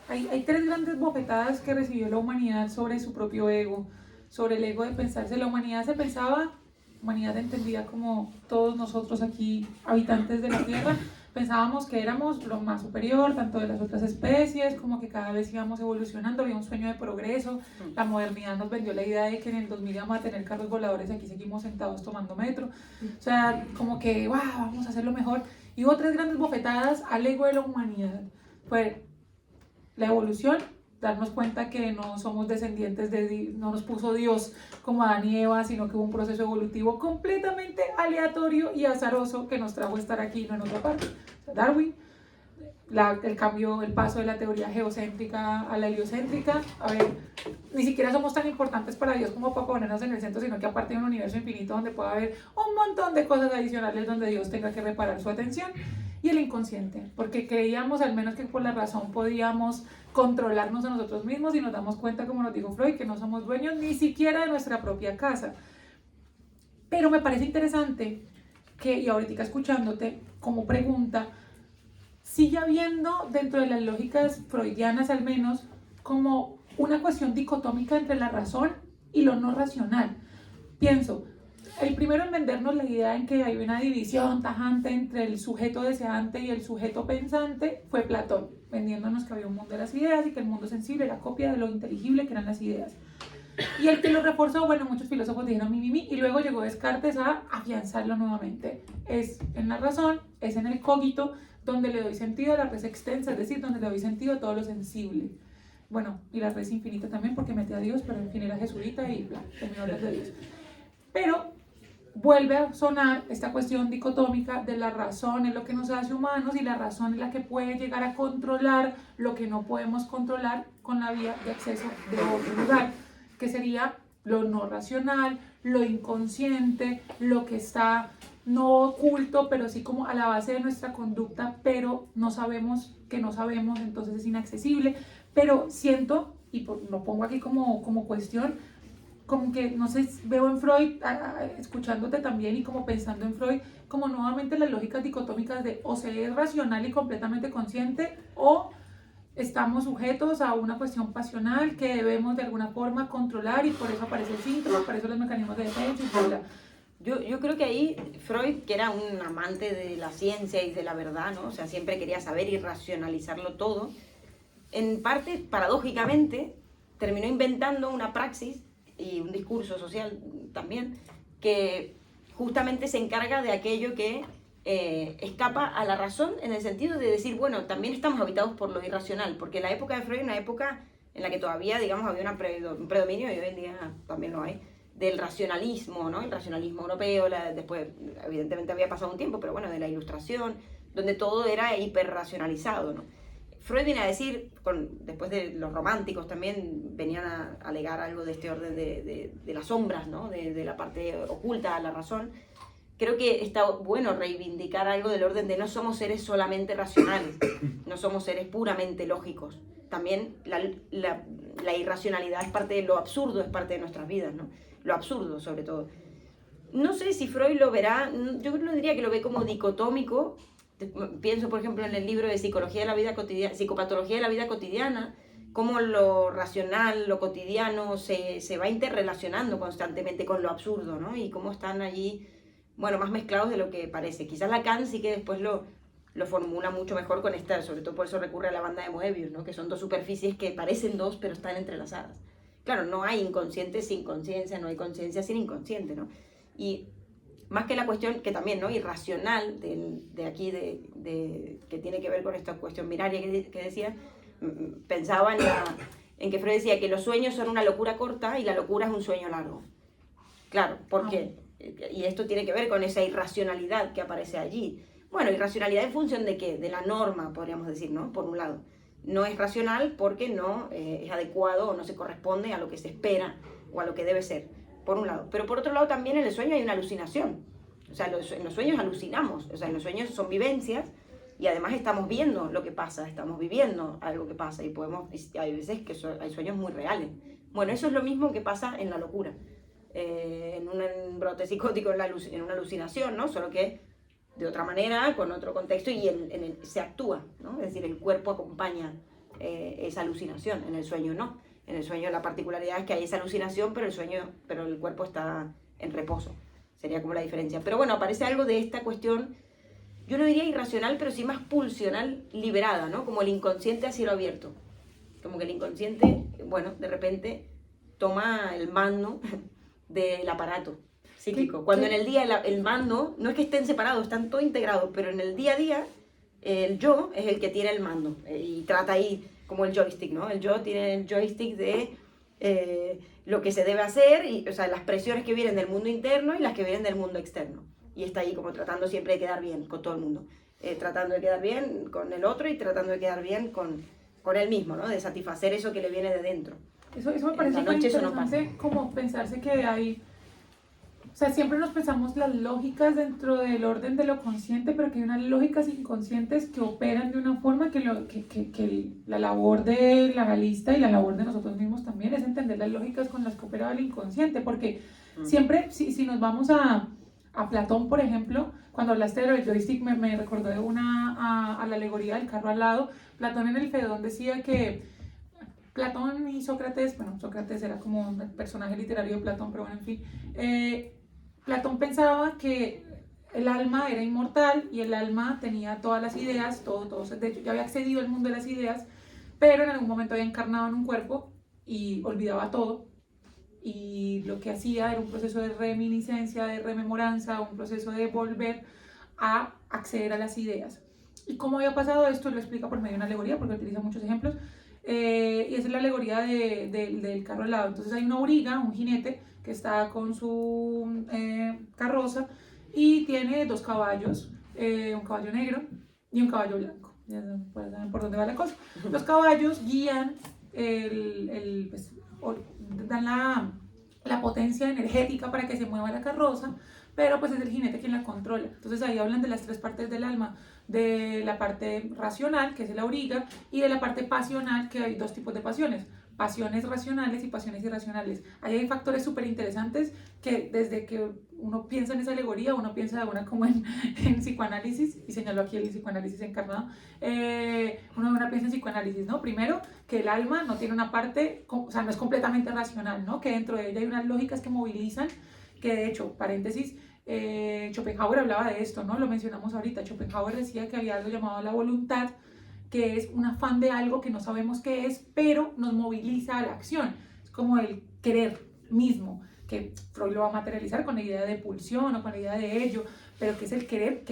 hay tres grandes bofetadas que recibió la humanidad sobre su propio ego, sobre el ego de pensarse. La humanidad se pensaba, humanidad entendida como todos nosotros aquí, habitantes de la Tierra, pensábamos que éramos lo más superior, tanto de las otras especies, como que cada vez íbamos evolucionando, había un sueño de progreso. La modernidad nos vendió la idea de que en el 2000 íbamos a tener carros voladores y aquí seguimos sentados tomando metro. O sea, como que, wow, vamos a hacerlo mejor. Y hubo tres grandes bofetadas al ego de la humanidad. Fue la evolución, darnos cuenta que no somos descendientes no nos puso Dios como Adán y Eva, sino que hubo un proceso evolutivo completamente aleatorio y azaroso que nos trajo a estar aquí, no en otra parte. O sea, Darwin, el paso de la teoría geocéntrica a la heliocéntrica. A ver, ni siquiera somos tan importantes para Dios como para ponernos en el centro, sino que aparte hay un universo infinito donde puede haber un montón de cosas adicionales donde Dios tenga que reparar su atención. Y el inconsciente, porque creíamos al menos que por la razón podíamos controlarnos a nosotros mismos y nos damos cuenta, como nos dijo Freud, que no somos dueños ni siquiera de nuestra propia casa. Pero me parece interesante que, y ahorita escuchándote como pregunta, sigue habiendo dentro de las lógicas freudianas al menos como una cuestión dicotómica entre la razón y lo no racional. Pienso, el primero en vendernos la idea en que hay una división tajante entre el sujeto deseante y el sujeto pensante fue Platón, vendiéndonos que había un mundo de las ideas y que el mundo sensible era copia de lo inteligible que eran las ideas. Y el que lo reforzó, bueno, muchos filósofos dijeron mi, y luego llegó Descartes a afianzarlo nuevamente. Es en la razón, es en el cogito, donde le doy sentido a la res extensa, es decir, donde le doy sentido a todo lo sensible. Bueno, y la res infinita también, porque mete a Dios, pero en fin era jesuita y bla, terminó hablar de Dios. Pero vuelve a sonar esta cuestión dicotómica de la razón es lo que nos hace humanos y la razón es la que puede llegar a controlar lo que no podemos controlar con la vía de acceso de otro lugar, que sería lo no racional, lo inconsciente, lo que está no oculto, pero sí como a la base de nuestra conducta, pero no sabemos que no sabemos, entonces es inaccesible. Pero siento, y lo pongo aquí como cuestión, como que, no sé, veo en Freud, escuchándote también y como pensando en Freud, como nuevamente las lógicas dicotómicas de o se es racional y completamente consciente o estamos sujetos a una cuestión pasional que debemos de alguna forma controlar y por eso aparece el síntoma, por eso los mecanismos de defensa, etc. Yo creo que ahí Freud, que era un amante de la ciencia y de la verdad, ¿no? O sea, siempre quería saber y racionalizarlo todo, en parte, paradójicamente, terminó inventando una praxis y un discurso social también, que justamente se encarga de aquello que escapa a la razón, en el sentido de decir, bueno, también estamos habitados por lo irracional, porque la época de Freud, una época en la que todavía, digamos, había un predominio, y hoy en día también lo hay, del racionalismo, ¿no? El racionalismo europeo, después, evidentemente había pasado un tiempo, pero bueno, de la Ilustración, donde todo era hiperracionalizado, ¿no? Freud viene a decir, después de los románticos también venían a alegar algo de este orden de las sombras, ¿no? De la parte oculta a la razón. Creo que está bueno reivindicar algo del orden de no somos seres solamente racionales, no somos seres puramente lógicos. También la irracionalidad es parte de lo absurdo, es parte de nuestras vidas, ¿no? Lo absurdo, sobre todo. No sé si Freud lo verá, yo no diría que lo ve como dicotómico. Pienso, por ejemplo, en el libro de Psicología de la vida cotidiana, Psicopatología de la vida cotidiana, cómo lo racional, lo cotidiano se va interrelacionando constantemente con lo absurdo, ¿no? Y cómo están allí, bueno, más mezclados de lo que parece. Quizás Lacan sí que después lo formula mucho mejor con esta, sobre todo por eso recurre a la banda de Moebius, ¿no? Que son dos superficies que parecen dos, pero están entrelazadas. Claro, no hay inconsciente sin conciencia, no hay conciencia sin inconsciente, ¿no? Y más que la cuestión, que también, ¿no? Irracional de aquí, que tiene que ver con esta cuestión binaria que decía, pensaba en que Freud decía que los sueños son una locura corta y la locura es un sueño largo. Claro, ¿por qué? Y esto tiene que ver con esa irracionalidad que aparece allí. Bueno, irracionalidad en función de qué, de la norma, podríamos decir, ¿no? Por un lado. No es racional porque no es adecuado o no se corresponde a lo que se espera o a lo que debe ser, por un lado. Pero por otro lado también en el sueño hay una alucinación. O sea, en los sueños alucinamos, o sea, en los sueños son vivencias y además estamos viendo lo que pasa, estamos viviendo algo que pasa y hay veces que hay sueños muy reales. Bueno, eso es lo mismo que pasa en la locura, en un brote psicótico, en una alucinación, ¿no? Solo que de otra manera, con otro contexto y se actúa, ¿no? Es decir, el cuerpo acompaña esa alucinación, en el sueño no. En el sueño la particularidad es que hay esa alucinación, pero el cuerpo está en reposo. Sería como la diferencia. Pero bueno, aparece algo de esta cuestión, yo no diría irracional, pero sí más pulsional, liberada, ¿no? Como el inconsciente a cielo abierto. Como que el inconsciente, bueno, de repente toma el mando del aparato psíquico. Cuando en el día el mando, no es que estén separados, están todos integrados, pero en el día a día el yo es el que tiene el mando y trata ahí como el joystick, ¿no? El yo tiene el joystick de lo que se debe hacer, o sea, las presiones que vienen del mundo interno y las que vienen del mundo externo. Y está ahí como tratando siempre de quedar bien con todo el mundo. Tratando de quedar bien con el otro y tratando de quedar bien con él mismo, ¿no? De satisfacer eso que le viene de dentro. Eso me parece muy interesante, como pensarse que hay... O sea, siempre nos pensamos las lógicas dentro del orden de lo consciente, pero que hay unas lógicas inconscientes que operan de una forma que la labor del analista y la labor de nosotros mismos también es entender las lógicas con las que opera el inconsciente, porque siempre, si nos vamos a Platón, por ejemplo, cuando hablaste del joystick me recordó de a la alegoría del carro al lado. Platón en el Fedón decía que Platón y Sócrates, bueno, Sócrates era como un personaje literario de Platón, pero bueno, en fin, Platón pensaba que el alma era inmortal y el alma tenía todas las ideas, todo, de hecho ya había accedido al mundo de las ideas, pero en algún momento había encarnado en un cuerpo y olvidaba todo, y lo que hacía era un proceso de reminiscencia, de rememoranza, un proceso de volver a acceder a las ideas. ¿Y cómo había pasado esto? Lo explica por medio de una alegoría, porque utiliza muchos ejemplos, y esa es la alegoría del carro al lado. Entonces hay una auriga, un jinete, que está con su carroza y tiene dos caballos, un caballo negro y un caballo blanco. Ya saben por dónde va la cosa. Los caballos guían, pues, dan la potencia energética para que se mueva la carroza, pero pues es el jinete quien la controla. Entonces ahí hablan de las tres partes del alma, de la parte racional, que es el auriga, y de la parte pasional, que hay dos tipos de pasiones: pasiones racionales y pasiones irracionales. Ahí hay factores súper interesantes que desde que uno piensa en esa alegoría, uno piensa de una como en psicoanálisis, y señaló aquí el psicoanálisis encarnado, uno piensa en psicoanálisis, ¿no? Primero, que el alma no tiene una parte, o sea, no es completamente racional, ¿no? Que dentro de ella hay unas lógicas que movilizan, que de hecho, paréntesis, Schopenhauer hablaba de esto, ¿no? Lo mencionamos ahorita. Schopenhauer decía que había algo llamado la voluntad, que es un afán de algo que no sabemos qué es, pero nos moviliza a la acción. Es como el querer mismo, que Freud lo va a materializar con la idea de pulsión o con la idea de ello, pero que es el querer,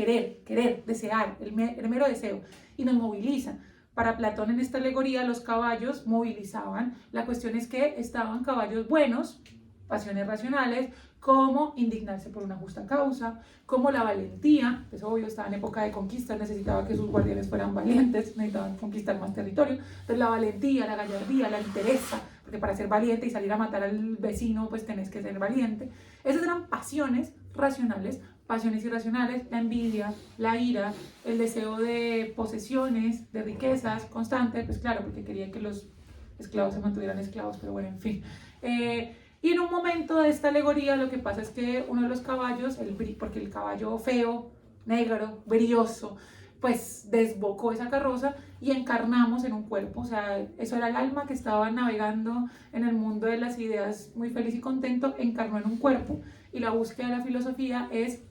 desear, el mero deseo, y nos moviliza. Para Platón, en esta alegoría, los caballos movilizaban. La cuestión es que estaban caballos buenos, pasiones racionales, como indignarse por una justa causa, como la valentía, es obvio, estaba en época de conquista, necesitaba que sus guardianes fueran valientes, necesitaban conquistar más territorio. Entonces la valentía, la gallardía, la entereza, porque para ser valiente y salir a matar al vecino, pues tenés que ser valiente. Esas eran pasiones racionales. Pasiones irracionales: la envidia, la ira, el deseo de posesiones, de riquezas constante, pues claro, porque quería que los esclavos se mantuvieran esclavos, pero bueno, en fin. Y en un momento de esta alegoría lo que pasa es que uno de los caballos, porque el caballo feo, negro, brilloso, pues desbocó esa carroza y encarnamos en un cuerpo. O sea, eso era el alma que estaba navegando en el mundo de las ideas muy feliz y contento, encarnó en un cuerpo. Y la búsqueda de la filosofía es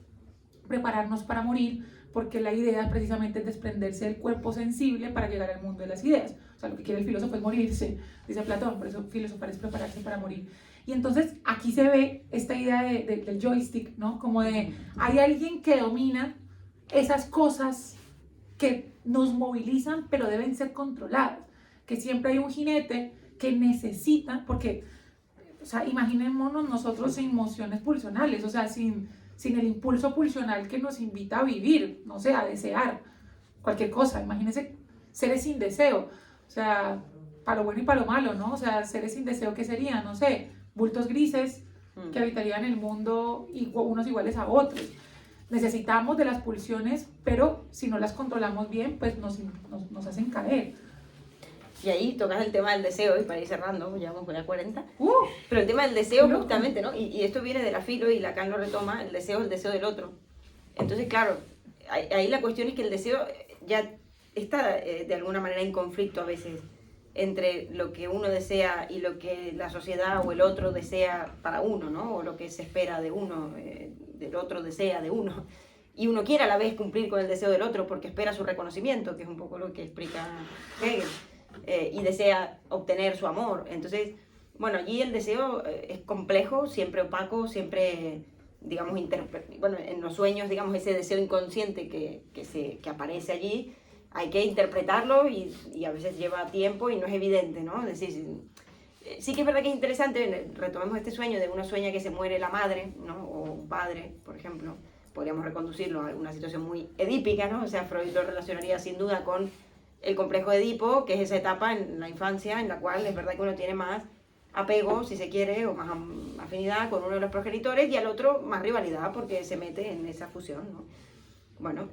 prepararnos para morir, porque la idea precisamente es desprenderse del cuerpo sensible para llegar al mundo de las ideas. O sea, lo que quiere el filósofo es morirse, dice Platón, por eso filosofar es prepararse para morir. Y entonces aquí se ve esta idea del joystick, ¿no? Como de, hay alguien que domina esas cosas que nos movilizan, pero deben ser controladas. Que siempre hay un jinete que necesita, porque, o sea, imaginémonos nosotros sin emociones pulsionales, o sea, sin el impulso pulsional que nos invita a vivir, no sé, a desear cualquier cosa. Imagínense seres sin deseo, o sea, para lo bueno y para lo malo, ¿no? O sea, seres sin deseo, ¿qué serían? No sé, bultos grises que habitarían el mundo unos iguales a otros. Necesitamos de las pulsiones, pero si no las controlamos bien, pues nos hacen caer. Y ahí tocas el tema del deseo, y para ir cerrando, ya vamos con la 40. Pero el tema del deseo, justamente, ¿no? Y esto viene de la Filo, y Lacan lo retoma, el deseo del otro. Entonces, claro, ahí la cuestión es que el deseo ya está de alguna manera en conflicto a veces entre lo que uno desea y lo que la sociedad o el otro desea para uno, ¿no? O lo que se espera de uno, del otro desea de uno. Y uno quiere a la vez cumplir con el deseo del otro porque espera su reconocimiento, que es un poco lo que explica Hegel, y desea obtener su amor. Entonces, bueno, allí el deseo es complejo, siempre opaco, siempre, digamos, bueno, en los sueños, digamos, ese deseo inconsciente que aparece allí, hay que interpretarlo y a veces lleva tiempo y no es evidente, ¿no? Es decir, sí que es verdad que es interesante, retomemos este sueño de una sueña que se muere la madre, ¿no? O un padre, por ejemplo, podríamos reconducirlo a una situación muy edípica, ¿no? O sea, Freud lo relacionaría sin duda con el complejo de Edipo, que es esa etapa en la infancia en la cual es verdad que uno tiene más apego, si se quiere, o más afinidad con uno de los progenitores, y al otro más rivalidad porque se mete en esa fusión, ¿no? Bueno,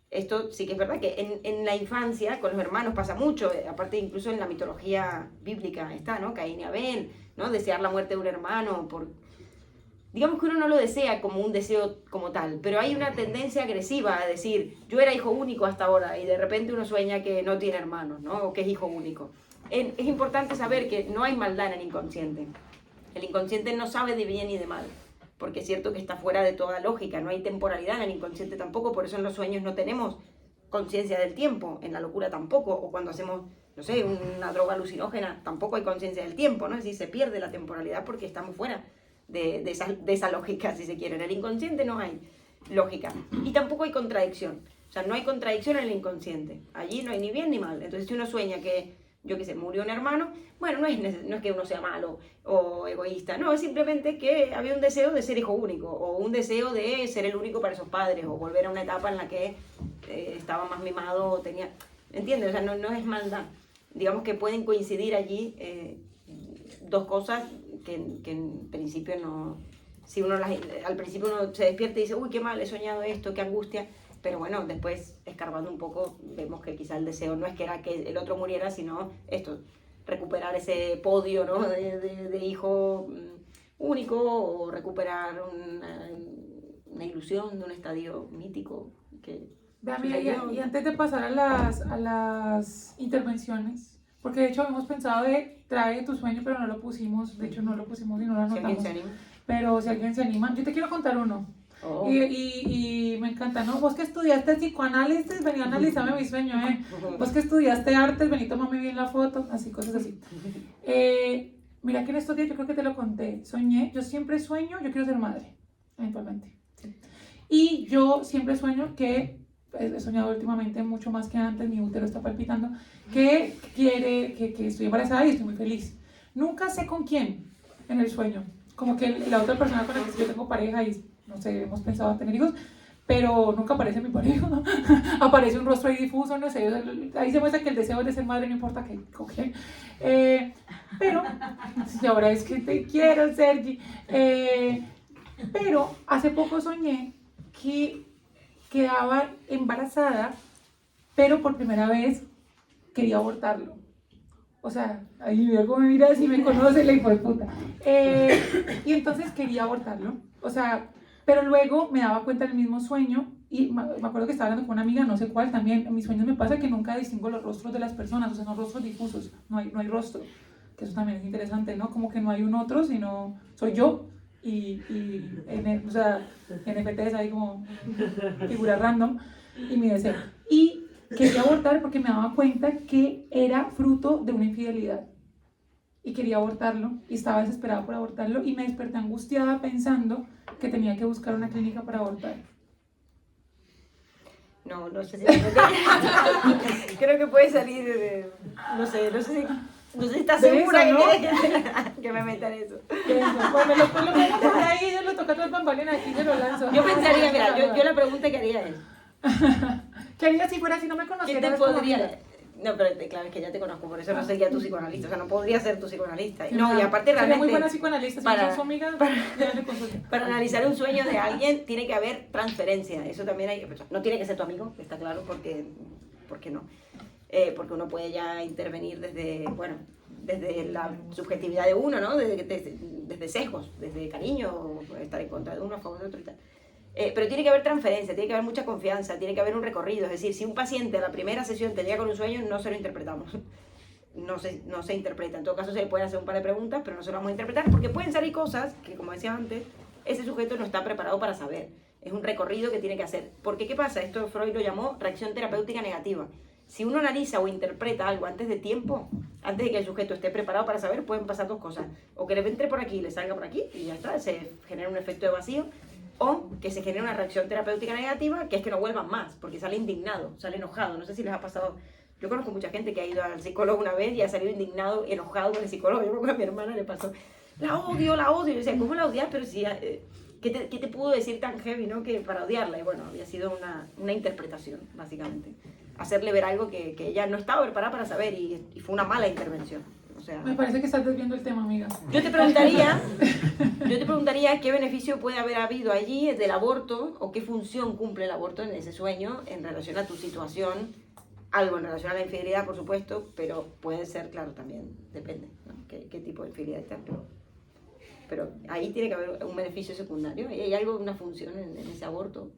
esto sí que es verdad que en la infancia con los hermanos pasa mucho, aparte incluso en la mitología bíblica está, ¿no? Caín y Abel, ¿no? Desear la muerte de un hermano, digamos que uno no lo desea como un deseo como tal, pero hay una tendencia agresiva a decir, yo era hijo único hasta ahora, y de repente uno sueña que no tiene hermanos, ¿no? O que es hijo único. Es importante saber que no hay maldad en el inconsciente. El inconsciente no sabe de bien y de mal, porque es cierto que está fuera de toda lógica, no hay temporalidad en el inconsciente tampoco, por eso en los sueños no tenemos conciencia del tiempo, en la locura tampoco, o cuando hacemos, no sé, una droga alucinógena, tampoco hay conciencia del tiempo, ¿no? Es decir, se pierde la temporalidad porque estamos fuera de esa lógica, si se quiere. En el inconsciente no hay lógica, y tampoco hay contradicción, o sea, no hay contradicción en el inconsciente, allí no hay ni bien ni mal. Entonces, si uno sueña que, yo qué sé, murió un hermano, bueno, no es que uno sea malo o egoísta, no, es simplemente que había un deseo de ser hijo único, o un deseo de ser el único para esos padres, o volver a una etapa en la que estaba más mimado, o tenía, ¿entiendes? O sea, no es maldad. Digamos que pueden coincidir allí dos cosas que en principio no, si uno al principio uno se despierta y dice, uy, qué mal, he soñado esto, qué angustia, pero bueno, después escarbando un poco vemos que quizá el deseo no es que era que el otro muriera, sino esto, recuperar ese podio, ¿no? de hijo único, o recuperar una ilusión de un estadio mítico que y antes de pasar a las intervenciones, porque de hecho habíamos pensado de trae tu sueño, pero no lo pusimos, de hecho no lo pusimos y no lo anotamos. Si alguien se anima. Pero si alguien se anima, yo te quiero contar uno. Oh. Y me encanta, ¿no? Vos que estudiaste psicoanálisis, vení a analizarme mi sueño, ¿eh? Vos que estudiaste artes, vení, tómame bien la foto, así, cosas así. Mira que en estos días yo creo que te lo conté, soñé, yo siempre sueño, yo quiero ser madre, eventualmente. ¿Sí? Y yo siempre sueño que, he soñado últimamente mucho más que antes, mi útero está palpitando, que estoy embarazada y estoy muy feliz. Nunca sé con quién en el sueño, como que la otra persona con la que yo tengo pareja y no sé, hemos pensado en tener hijos, pero nunca aparece mi pareja, ¿no? Aparece un rostro ahí difuso, no sé, ahí se muestra que el deseo de ser madre no importa con quién. Pero, si ahora es que te quiero, Sergi, pero hace poco soñé que quedaba embarazada, pero por primera vez quería abortarlo. O sea, ahí mira cómo me mira, si me conoce la hijo de puta. Y entonces quería abortarlo, o sea, pero luego me daba cuenta del mismo sueño, y me acuerdo que estaba hablando con una amiga, no sé cuál, también en mis sueños me pasa que nunca distingo los rostros de las personas, o sea, no rostros difusos, no hay rostro, que eso también es interesante, ¿no? Como que no hay un otro, sino soy yo, o sea, NFTs ahí como figura random, y mi deseo. Y quería abortar porque me daba cuenta que era fruto de una infidelidad. y quería abortarlo y estaba desesperada por abortarlo y me desperté angustiada pensando que tenía que buscar una clínica para abortar. No sé si... Creo que puede salir de... No sé si estás De segura eso, que ¿no? quieres que me meta en eso. Bueno, lo pongo por ahí, yo lo toco todo el bambalín aquí y se lo lanzo. Yo pensaría, mira, yo la pregunta que haría es... ¿Qué haría si fuera si no me ¿Qué conociera? te podría...? No, pero claro, es que ya te conozco, por eso no sería tu psicoanalista, o sea, no podría ser tu psicoanalista. No, y aparte Sería realmente... muy buena psicoanalista, si para- no su amiga, ya le consulté. Para analizar un sueño de alguien tiene que haber transferencia, eso también hay... No tiene que ser tu amigo, está claro, porque no. Porque uno puede ya intervenir desde la subjetividad de uno, ¿no? Desde sesgos, desde cariño, estar en contra de uno, a favor de otro y tal. Pero tiene que haber transferencia, tiene que haber mucha confianza, tiene que haber un recorrido. Es decir, si un paciente a la primera sesión te llega con un sueño, no se lo interpretamos. No se interpreta. En todo caso, se le pueden hacer un par de preguntas, pero no se lo vamos a interpretar porque pueden salir cosas que, como decía antes, ese sujeto no está preparado para saber. Es un recorrido que tiene que hacer. Porque, ¿qué pasa? Esto Freud lo llamó reacción terapéutica negativa. Si uno analiza o interpreta algo antes de tiempo, antes de que el sujeto esté preparado para saber, pueden pasar dos cosas. O que le entre por aquí y le salga por aquí, y ya está, se genera un efecto de vacío. O que se genere una reacción terapéutica negativa, que es que no vuelvan más, porque sale indignado, sale enojado. No sé si les ha pasado. Yo conozco mucha gente que ha ido al psicólogo una vez y ha salido indignado, enojado con el psicólogo. Yo creo que a mi hermana le pasó. La odio. Y yo decía, ¿cómo la odias? Pero si, ¿qué te pudo decir tan heavy, no? Que para odiarla. Y bueno, había sido una interpretación, básicamente. Hacerle ver algo que ella no estaba preparada para saber y fue una mala intervención. O sea, Me parece que estás desviando el tema, amiga. yo te preguntaría qué beneficio puede haber habido allí del aborto o qué función cumple el aborto en ese sueño en relación a tu situación, algo en relación a la infidelidad, por supuesto, pero puede ser, claro, también depende, ¿no? qué tipo de infidelidad está, pero ahí tiene que haber un beneficio secundario, y hay algo, una función en ese aborto,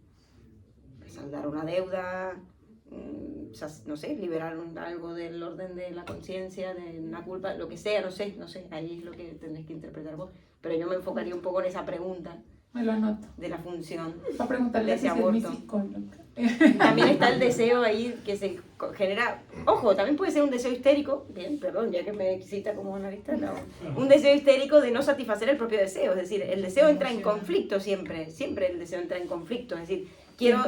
saldar una deuda, no sé, liberar algo del orden de la conciencia, de una culpa, lo que sea, no sé, ahí es lo que tendréis que interpretar vos. Pero yo me enfocaría un poco en esa pregunta. Me lo anoto. De la función. Para preguntarle de ese si es mi aborto. psicóloga. También está el deseo ahí que se genera, ojo, también puede ser un deseo histérico, bien, perdón, ya que me cita como analista, no. Un deseo histérico de no satisfacer el propio deseo, es decir, el deseo entra en conflicto siempre el deseo entra en conflicto, es decir,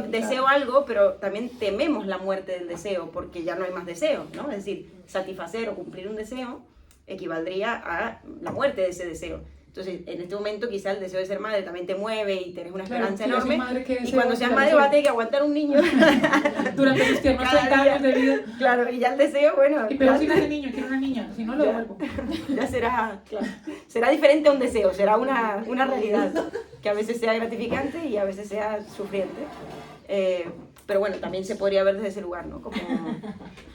deseo algo, pero también tememos la muerte del deseo porque ya no hay más deseo, ¿no? Es decir, satisfacer o cumplir un deseo equivaldría a la muerte de ese deseo. Entonces, en este momento quizá el deseo de ser madre también te mueve y tenés una esperanza enorme. Y cuando seas madre vas a tener que aguantar un niño durante los tiernos 30 años de vida. Claro, y ya el deseo, bueno... Y pero si nace niño, quiero una niña, si no lo devuelvo. Ya será, claro, será diferente a un deseo, será una realidad que a veces sea gratificante y a veces sea sufriente. Pero bueno, también se podría ver desde ese lugar, ¿no?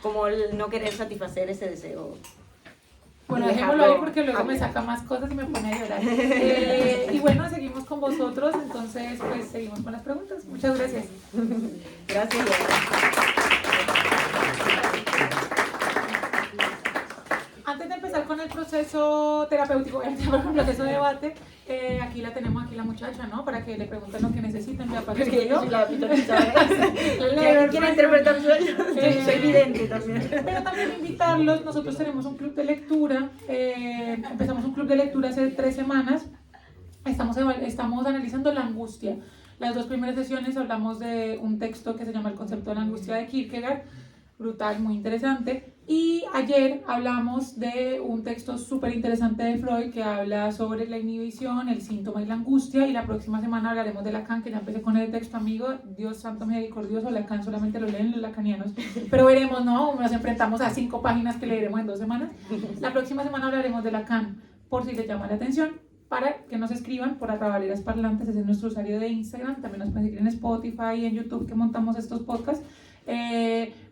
Como el no querer satisfacer ese deseo. Bueno, dejémoslo ahí porque luego me saca más cosas y me pone a llorar. Y bueno, seguimos con vosotros, entonces pues seguimos con las preguntas. Muchas gracias. Gracias. Antes de empezar con el proceso terapéutico, el proceso de debate, aquí la tenemos, aquí la muchacha, ¿no? Para que le pregunten lo que necesiten. Ya para Porque yo soy la pitonisa. Quiero ¿Quiere interpretar sueños? Soy vidente también. Pero también invitarlos, nosotros tenemos un club de lectura, empezamos un club de lectura hace 3 semanas, estamos analizando la angustia. Las 2 primeras sesiones hablamos de un texto que se llama El concepto de la angustia de Kierkegaard, brutal, muy interesante. Y ayer hablamos de un texto súper interesante de Freud que habla sobre la inhibición, el síntoma y la angustia. Y la próxima semana hablaremos de Lacan, que ya empecé con el texto, amigo. Dios santo misericordioso, Lacan solamente lo leen los lacanianos. Pero veremos, ¿no? Nos enfrentamos a 5 páginas que leeremos en 2 semanas. La próxima semana hablaremos de Lacan, por si les llama la atención, para que nos escriban por Arrabaleras Parlantes, ese es nuestro usuario de Instagram. También nos pueden seguir en Spotify y en YouTube, que montamos estos podcasts.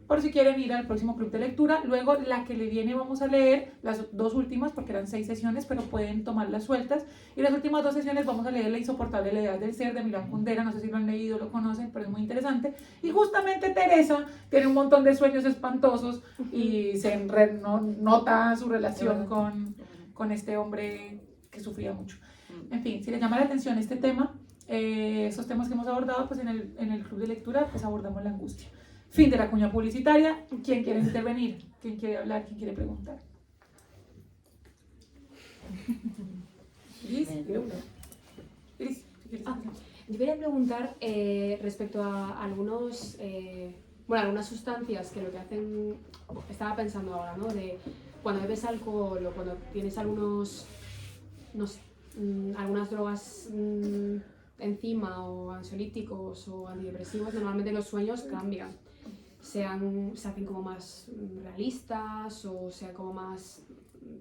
Por si quieren ir al próximo club de lectura. Luego, la que le viene, vamos a leer las 2 últimas, porque eran 6 sesiones, pero pueden tomarlas sueltas. Y las últimas 2 sesiones vamos a leer La insoportable levedad del ser, de Milán Kundera. No sé si lo han leído, lo conocen, pero es muy interesante. Y justamente Teresa tiene un montón de sueños espantosos y se nota su relación con este hombre que sufría mucho. En fin, si les llama la atención este tema, esos temas que hemos abordado, pues en el club de lectura, pues abordamos la angustia. Fin de la cuña publicitaria. ¿Quién quiere intervenir? ¿Quién quiere hablar? ¿Quién quiere preguntar? Iris, Iris, si quieres. Yo quería preguntar respecto a algunas sustancias que lo que hacen, estaba pensando ahora, ¿no? De cuando bebes alcohol o cuando tienes algunas drogas encima o ansiolíticos o antidepresivos, normalmente los sueños cambian. Se hacen como más realistas o sea como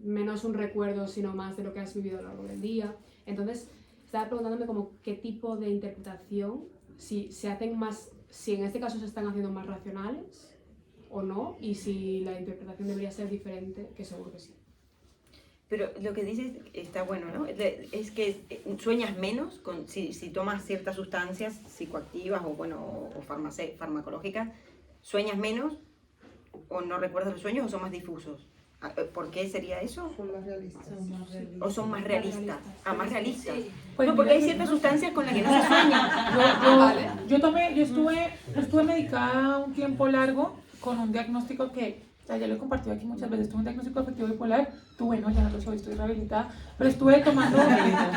menos un recuerdo sino más de lo que has vivido a lo largo del día. Entonces estaba preguntándome como qué tipo de interpretación, si en este caso se están haciendo más racionales o no, y si la interpretación debería ser diferente, que seguro que sí. Pero lo que dices está bueno, ¿no? Es que sueñas menos si tomas ciertas sustancias psicoactivas o farmacológicas, sueñas menos o no recuerdas los sueños o son más difusos. ¿Por qué sería eso? Son más realistas. ¿O son más realistas? Ah, más realistas. Pues No, porque hay ciertas sustancias con las que no se sueña. Yo estuve medicada un tiempo largo con un diagnóstico que, o sea, ya lo he compartido aquí muchas veces, tuve un diagnóstico afectivo bipolar, ya no lo soy, estoy rehabilitada, pero estuve tomando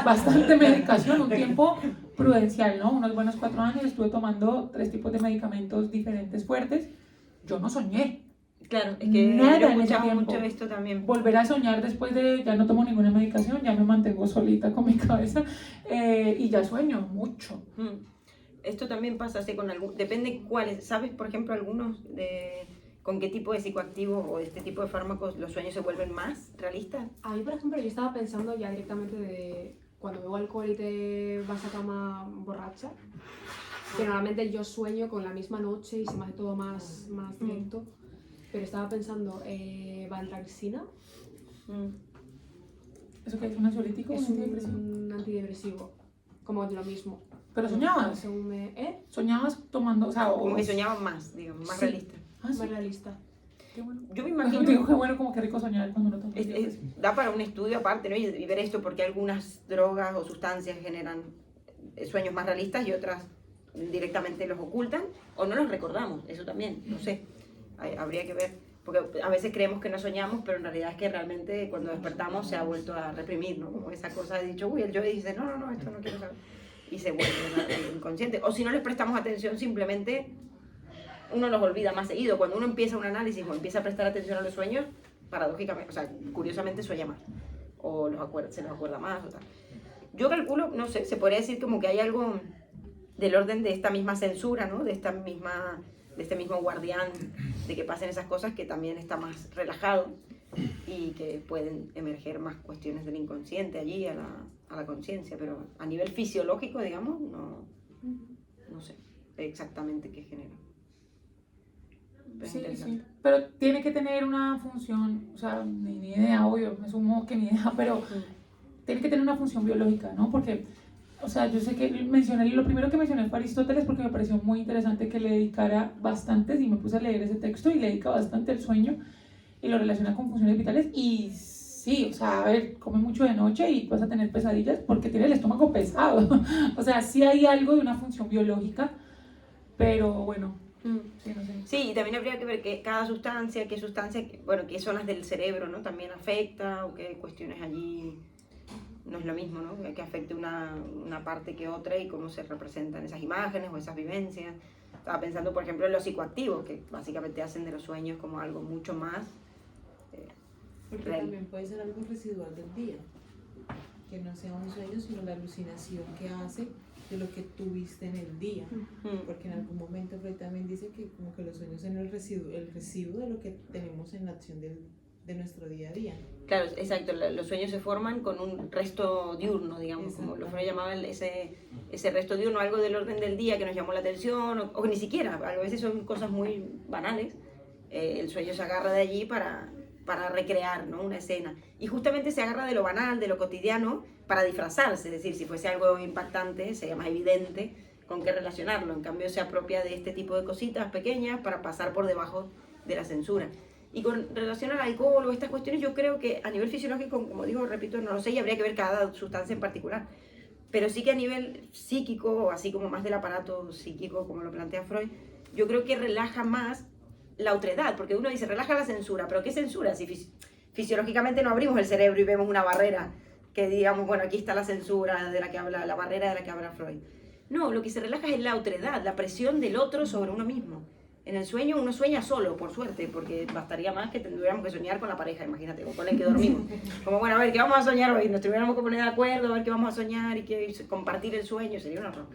bastante medicación, un tiempo prudencial, ¿no? Unos buenos 4 años, estuve tomando 3 tipos de medicamentos diferentes, fuertes. Yo no soñé. Claro, es que Nada yo he en ese escuchado tiempo. mucho esto también. Volver a soñar después de, ya no tomo ninguna medicación, ya me mantengo solita con mi cabeza y ya sueño mucho. Esto también pasa así depende cuáles, ¿sabes? Por ejemplo, con qué tipo de psicoactivo o este tipo de fármacos los sueños se vuelven más realistas. A mí, por ejemplo, yo estaba pensando ya directamente de cuando bebo alcohol y te vas a cama borracha, que normalmente yo sueño con la misma noche y se me hace todo más directo. Pero estaba pensando, Valtraxina. ¿Eso qué es? ¿Un ansiolítico? Es ¿Un antidepresivo? un antidepresivo, como de lo mismo. ¿Pero soñabas? Según ¿Soñabas tomando, o sea, Como que soñaban más, digamos, más Sí. realistas. Ah, sí. más realista. Qué bueno. Yo me Pues imagino... digo, qué bueno, como que rico soñar cuando uno toma. Da para un estudio aparte, ¿no? Y ver esto, porque algunas drogas o sustancias generan sueños más realistas y otras directamente los ocultan o no los recordamos, eso también, no sé, habría que ver, porque a veces creemos que no soñamos, pero en realidad es que realmente cuando despertamos se ha vuelto a reprimir, ¿no? Como esa cosa de dicho, uy, el yo dice, no, esto no quiero saber, y se vuelve inconsciente, o si no les prestamos atención, simplemente uno los olvida más seguido. Cuando uno empieza un análisis o empieza a prestar atención a los sueños, paradójicamente, o sea, curiosamente sueña más, o se los acuerda más, o tal. Yo calculo, no sé, se podría decir como que hay algo del orden de esta misma censura, ¿no? De este mismo guardián, de que pasen esas cosas, que también está más relajado y que pueden emerger más cuestiones del inconsciente allí a la conciencia, pero a nivel fisiológico, digamos, no sé exactamente qué genera. Pero es Sí, interesante. sí, pero tiene que tener una función, o sea, ni idea, obvio, me sumo que ni idea, pero tiene que tener una función biológica, ¿no? Porque, o sea, yo sé que lo primero que mencioné fue Aristóteles porque me pareció muy interesante que le dedicara bastante, y me puse a leer ese texto y le dedica bastante el sueño y lo relaciona con funciones vitales y sí, o sea, a ver, come mucho de noche y vas a tener pesadillas porque tiene el estómago pesado, o sea, sí hay algo de una función biológica, pero bueno, sí, no sé. Sí, y también habría que ver que cada sustancia, qué zonas del cerebro, ¿no? También afecta, o qué cuestiones allí no es lo mismo, ¿no? Que afecte una parte que otra y cómo se representan esas imágenes o esas vivencias. Estaba pensando, por ejemplo, en los psicoactivos, que básicamente hacen de los sueños como algo mucho más Porque real. también puede ser algo residual del día, que no sea un sueño, sino la alucinación que hace de lo que tuviste en el día. Porque en algún momento Freud también dice que como que los sueños son el residuo de lo que tenemos en la acción de nuestro día a día. Claro, exacto, los sueños se forman con un resto diurno, digamos, como lo Freud llamaba ese resto diurno, algo del orden del día que nos llamó la atención, o ni siquiera, a veces son cosas muy banales, el sueño se agarra de allí para recrear, ¿no? Una escena, y justamente se agarra de lo banal, de lo cotidiano, para disfrazarse, es decir, si fuese algo impactante, sería más evidente con qué relacionarlo, en cambio se apropia de este tipo de cositas pequeñas para pasar por debajo de la censura. Y con relación al alcohol o estas cuestiones, yo creo que a nivel fisiológico, como digo, repito, no lo sé y habría que ver cada sustancia en particular. Pero sí que a nivel psíquico, así como más del aparato psíquico, como lo plantea Freud, yo creo que relaja más la otredad, porque uno dice, relaja la censura, pero ¿qué censura? Si fisiológicamente no abrimos el cerebro y vemos una barrera que digamos, bueno, aquí está la censura de la que habla, la barrera de la que habla Freud. No, lo que se relaja es la otredad, la presión del otro sobre uno mismo. En el sueño uno sueña solo, por suerte, porque bastaría más que tuviéramos que soñar con la pareja, imagínate, o con el que dormimos. Como, bueno, a ver, ¿qué vamos a soñar hoy? Nos tuviéramos que poner de acuerdo, a ver qué vamos a soñar y compartir el sueño, sería un horror.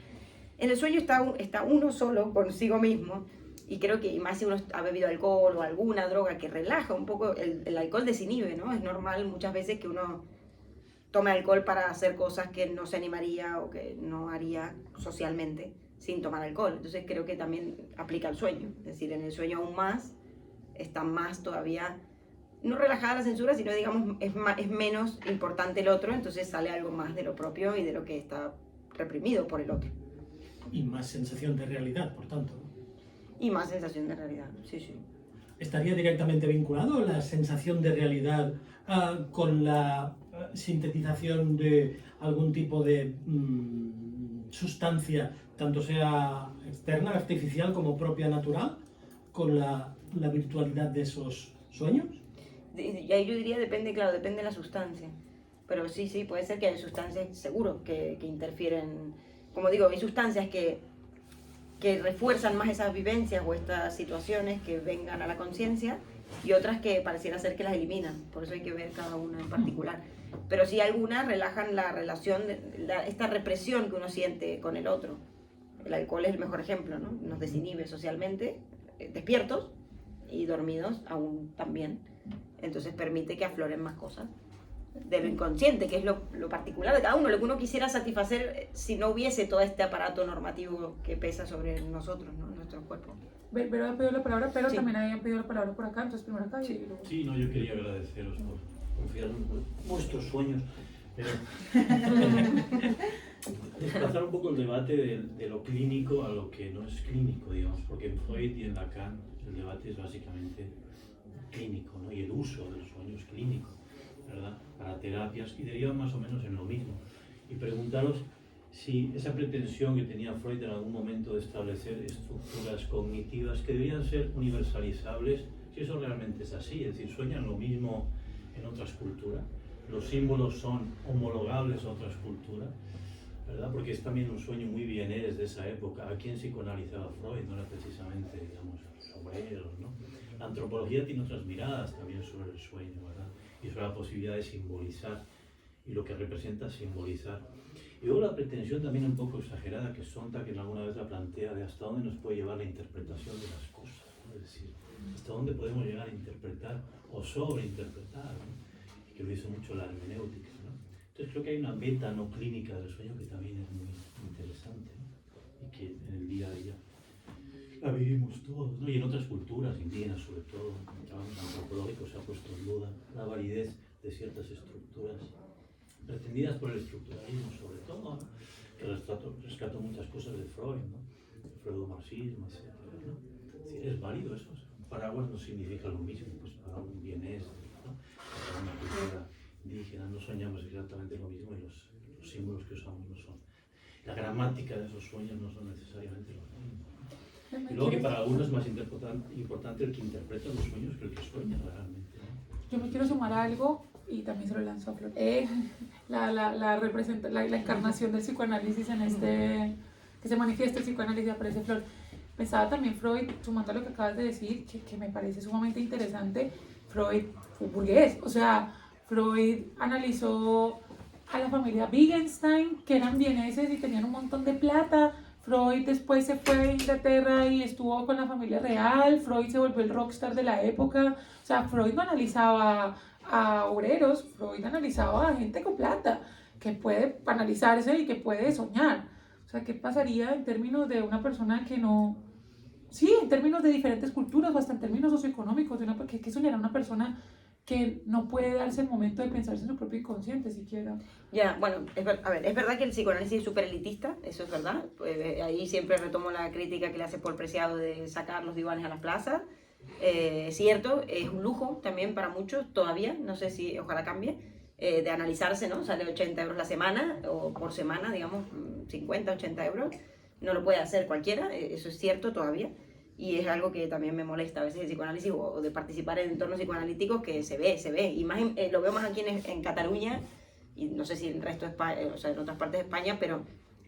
En el sueño está uno solo consigo mismo, y creo que, y más si uno ha bebido alcohol o alguna droga que relaja un poco, el alcohol desinhibe, ¿no? Es normal muchas veces que uno tome alcohol para hacer cosas que no se animaría o que no haría socialmente sin tomar alcohol. Entonces creo que también aplica al sueño. Es decir, en el sueño aún más, está más todavía, no relajada la censura, sino digamos, es menos importante el otro, entonces sale algo más de lo propio y de lo que está reprimido por el otro. Y más sensación de realidad, por tanto. Y más sensación de realidad, sí, sí. ¿Estaría directamente vinculado la sensación de realidad con la sintetización de algún tipo de sustancia, tanto sea externa, artificial, como propia, natural, con la virtualidad de esos sueños? Y ahí yo diría, depende, claro, depende de la sustancia. Pero sí, puede ser que hay sustancias, seguro, que interfieren. Como digo, hay sustancias que refuerzan más esas vivencias o estas situaciones que vengan a la conciencia, y otras que pareciera ser que las eliminan. Por eso hay que ver cada una en particular. Pero sí, algunas relajan la relación, esta represión que uno siente con el otro. El alcohol es el mejor ejemplo, ¿no? Nos desinhibe socialmente, despiertos y dormidos aún también. Entonces permite que afloren más cosas de lo inconsciente, que es lo particular de cada uno, lo que uno quisiera satisfacer si no hubiese todo este aparato normativo que pesa sobre nosotros, ¿no? Nuestro cuerpo. Pero había pedido la palabra, pero Sí. también habían pedido la palabra por acá, entonces primero acá y luego... Sí, no, yo quería agradeceros por confiar en vuestros sueños, pero desplazar un poco el debate de lo clínico a lo que no es clínico, digamos, porque en Freud y en Lacan el debate es básicamente clínico, ¿no? Y el uso del sueño es clínico, ¿verdad? Para terapias, y derivan más o menos en lo mismo. Y preguntaros si esa pretensión que tenía Freud en algún momento de establecer estructuras cognitivas que deberían ser universalizables, si eso realmente es así, es decir, sueñan lo mismo en otras culturas, los símbolos son homologables a otras culturas, ¿verdad? Porque es también un sueño muy bienes de esa época. ¿A quién psicoanalizaba Freud? No era precisamente, digamos, los obreros, ¿no? La antropología tiene otras miradas también sobre el sueño, ¿verdad? Y sobre la posibilidad de simbolizar, y lo que representa simbolizar. Y luego la pretensión también un poco exagerada que Sontag que alguna vez la plantea, de hasta dónde nos puede llevar la interpretación de las cosas, ¿no? Es decir, hasta dónde podemos llegar a interpretar o sobreinterpretar, ¿no? Y que lo hizo mucho la hermenéutica, ¿no? Entonces creo que hay una beta no clínica del sueño que también es muy interesante, ¿no? Y que en el día a día la vivimos todos, ¿no? Y en otras culturas, indígenas sobre todo, en trabajos antropológicos se ha puesto en duda la validez de ciertas estructuras pretendidas por el estructuralismo sobre todo, ¿no? Que rescató muchas cosas de Freud, ¿no? El freudomarxismo, etc., ¿no? Es decir, es válido eso. Un paraguas no significa lo mismo, pues para un bienes, ¿no? Para una cultura indígena no soñamos exactamente lo mismo, y los símbolos que usamos no son. La gramática de esos sueños no son necesariamente lo mismo, ¿no? Y luego que para algunos es más importante el que interpreta los sueños que el que sueña realmente, ¿no? Yo me quiero sumar a algo y también se lo lanzo a Flor. La encarnación del psicoanálisis en que se manifiesta el psicoanálisis, aparece Flor. Pensaba también Freud, sumando a lo que acabas de decir, que me parece sumamente interesante. Freud fue burgués, o sea, Freud analizó a la familia Wittgenstein, que eran vieneses y tenían un montón de plata. Freud después se fue a Inglaterra y estuvo con la familia real. Freud se volvió el rockstar de la época. O sea, Freud no analizaba a obreros, Freud analizaba a gente con plata, que puede analizarse y que puede soñar. O sea, ¿qué pasaría en términos de una persona que no... Sí, en términos de diferentes culturas o hasta en términos socioeconómicos, ¿qué soñará una persona que no puede darse el momento de pensarse en su propio inconsciente siquiera? Ya, bueno, es verdad que el psicoanálisis es súper elitista, eso es verdad. Pues, ahí siempre retomo la crítica que le hace Paul Preciado de sacar los divanes a las plazas. Cierto, es un lujo también para muchos todavía, no sé si ojalá cambie, de analizarse, ¿no? Sale 80 euros la semana o por semana, digamos, 50, 80 euros. No lo puede hacer cualquiera, eso es cierto todavía. Y es algo que también me molesta a veces el psicoanálisis o de participar en entornos psicoanalíticos que se ve. Y más lo veo más aquí en Cataluña, y no sé si en el resto de España, o sea, en otras partes de España, pero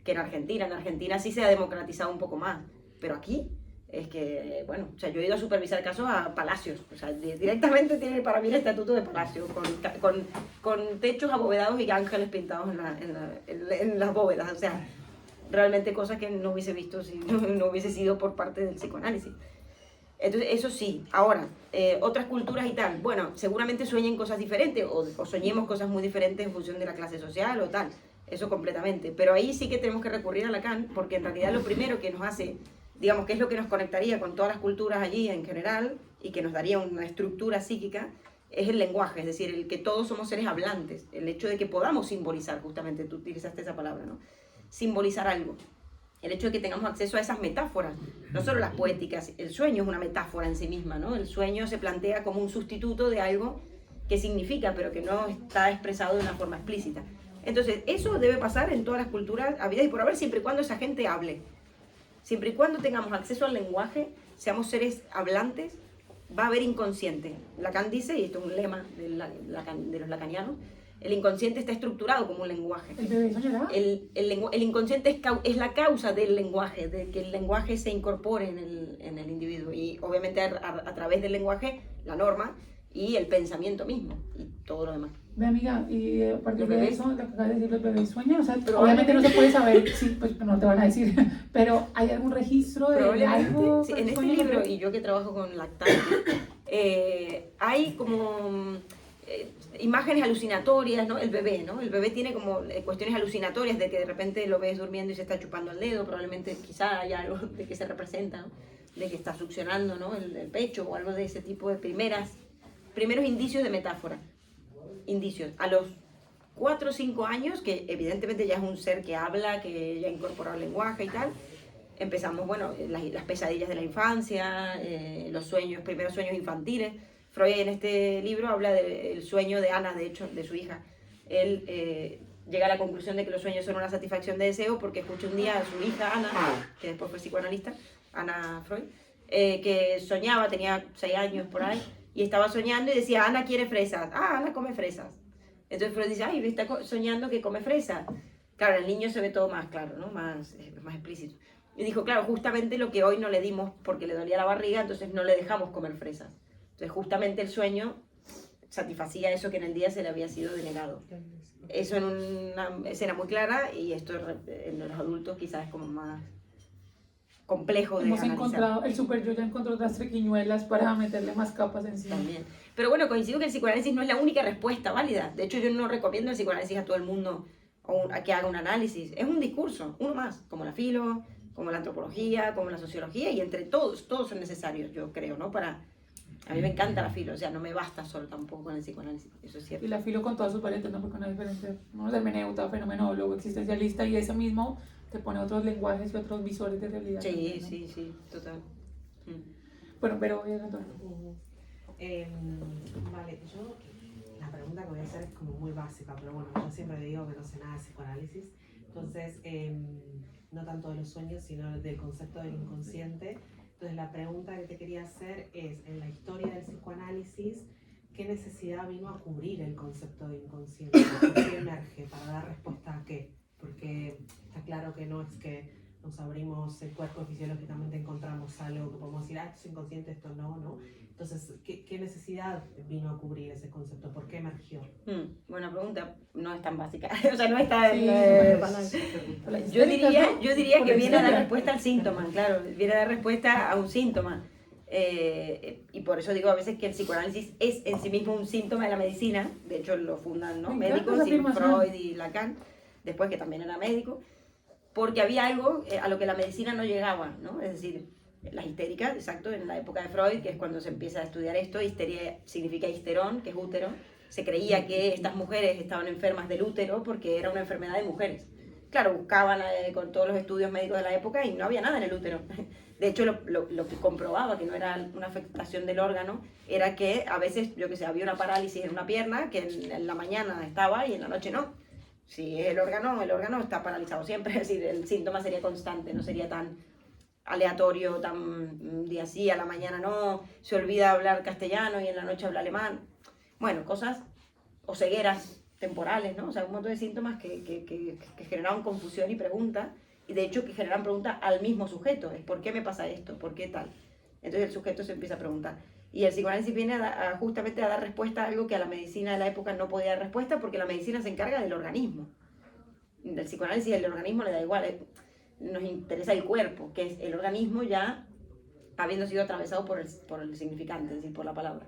que en Argentina. En Argentina sí se ha democratizado un poco más, pero aquí es que, bueno, o sea, yo he ido a supervisar casos a palacios, o sea, directamente tiene para mí el estatuto de palacio, con techos abovedados y ángeles pintados en las bóvedas, o sea, realmente cosas que no hubiese visto si no hubiese sido por parte del psicoanálisis. Entonces, eso sí. Ahora, otras culturas y tal, bueno, seguramente sueñen cosas diferentes o soñemos cosas muy diferentes en función de la clase social o tal, eso completamente. Pero ahí sí que tenemos que recurrir a Lacan, porque en realidad lo primero que nos hace, digamos, que es lo que nos conectaría con todas las culturas allí en general y que nos daría una estructura psíquica, es el lenguaje, es decir, el que todos somos seres hablantes, el hecho de que podamos simbolizar, justamente tú utilizaste esa palabra, ¿no? Simbolizar algo. El hecho de que tengamos acceso a esas metáforas, no solo las poéticas, el sueño es una metáfora en sí misma, ¿no? El sueño se plantea como un sustituto de algo que significa, pero que no está expresado de una forma explícita. Entonces, eso debe pasar en todas las culturas, habidas y por haber, siempre y cuando esa gente hable. Siempre y cuando tengamos acceso al lenguaje, seamos seres hablantes, va a haber inconsciente. Lacan dice, y esto es un lema de los lacanianos, el inconsciente está estructurado como un lenguaje. ¿El bebé soñará? El inconsciente es la causa del lenguaje, de que el lenguaje se incorpore en el individuo. Y obviamente a través del lenguaje, la norma y el pensamiento mismo y todo lo demás. Ve, amiga, y a partir ¿Los de bebés? eso, lo que acabas de decir, los bebés sueñan, o sea, Pero obviamente no se puede saber, sí, pues no te van a decir, pero ¿hay algún registro de algo? Sí, en este libro, y yo que trabajo con lactantes, hay como imágenes alucinatorias, ¿no? El bebé, ¿no? El bebé tiene como cuestiones alucinatorias de que de repente lo ves durmiendo y se está chupando el dedo, probablemente quizá hay algo de que se representa, ¿no? De que está succionando, ¿no? el pecho o algo de ese tipo de primeros indicios de metáfora. Indicios. A los 4 o 5 años, que evidentemente ya es un ser que habla, que ya ha incorporado el lenguaje y tal, empezamos, bueno, las pesadillas de la infancia, los sueños, primeros sueños infantiles. Freud en este libro habla del sueño de Ana, de hecho, de su hija. Él llega a la conclusión de que los sueños son una satisfacción de deseo porque escucha un día a su hija Ana, que después fue psicoanalista, Ana Freud, que soñaba, tenía 6 años por ahí, y estaba soñando y decía, Ana quiere fresas, Ana come fresas. Entonces Freud dice, ay, está soñando que come fresas. Claro, en el niño se ve todo más claro, ¿no? Más explícito. Y dijo, claro, justamente lo que hoy no le dimos porque le dolía la barriga, entonces no le dejamos comer fresas. Entonces justamente el sueño satisfacía eso que en el día se le había sido denegado. Eso en una escena muy clara, y esto en los adultos quizás es como más complejo de Hemos analizar. encontrado, el super yo ya encontró otras triquiñuelas para meterle más capas encima. También. Pero bueno, coincido que el psicoanálisis no es la única respuesta válida. De hecho, yo no recomiendo el psicoanálisis a todo el mundo a que haga un análisis. Es un discurso, uno más, como la filo, como la antropología, como la sociología, y entre todos son necesarios, yo creo, ¿no? A mí me encanta la filo, o sea, no me basta solo tampoco con el psicoanálisis, eso es cierto. Y la filo con todas sus variantes, ¿no? Porque una diferente, uno es hermeneuta, fenomenólogo, existencialista, y ese mismo te pone otros lenguajes y otros visores de realidad. Sí, también, ¿no? sí, total. Bueno, pero Antonio. Vale, yo la pregunta que voy a hacer es como muy básica, pero bueno, yo siempre digo que no sé nada de psicoanálisis, entonces no tanto de los sueños, sino del concepto del inconsciente. Entonces la pregunta que te quería hacer es, en la historia del psicoanálisis, ¿qué necesidad vino a cubrir el concepto de inconsciente? ¿Por qué emerge? ¿Para dar respuesta a qué? Porque está claro que no es que nos abrimos el cuerpo y fisiológicamente encontramos algo que podemos decir, esto es inconsciente, esto no. Entonces, ¿qué necesidad vino a cubrir ese concepto? ¿Por qué emergió? Buena pregunta, no es tan básica, o sea, no está Sí, en... Yo diría que viene a dar historia. respuesta al síntoma, claro, viene a dar respuesta a un síntoma. Y por eso digo a veces que el psicoanálisis es en sí mismo un síntoma de la medicina, de hecho lo fundan, ¿no? Me encanta médicos, esa y afirmación. Freud y Lacan, después que también era médico, porque había algo a lo que la medicina no llegaba, ¿no? Es decir, las histéricas, exacto, en la época de Freud, que es cuando se empieza a estudiar esto, histeria significa histerón, que es útero, se creía que estas mujeres estaban enfermas del útero porque era una enfermedad de mujeres. Claro, buscaban con todos los estudios médicos de la época y no había nada en el útero. De hecho, lo que comprobaba que no era una afectación del órgano era que a veces, yo que sé, había una parálisis en una pierna que en la mañana estaba y en la noche no. Si es el órgano está paralizado siempre, es decir, el síntoma sería constante, no sería tan aleatorio, tan un día sí, a la mañana no, se olvida hablar castellano y en la noche habla alemán. Bueno, cosas, o cegueras temporales, ¿no? O sea, un montón de síntomas que generaban confusión y preguntas, y de hecho que generan preguntas al mismo sujeto, es ¿por qué me pasa esto? ¿Por qué tal? Entonces el sujeto se empieza a preguntar. Y el psicoanálisis viene justamente a dar respuesta a algo que a la medicina de la época no podía dar respuesta, porque la medicina se encarga del organismo. Del psicoanálisis el organismo le da igual, nos interesa el cuerpo, que es el organismo ya habiendo sido atravesado por el significante, es decir, por la palabra.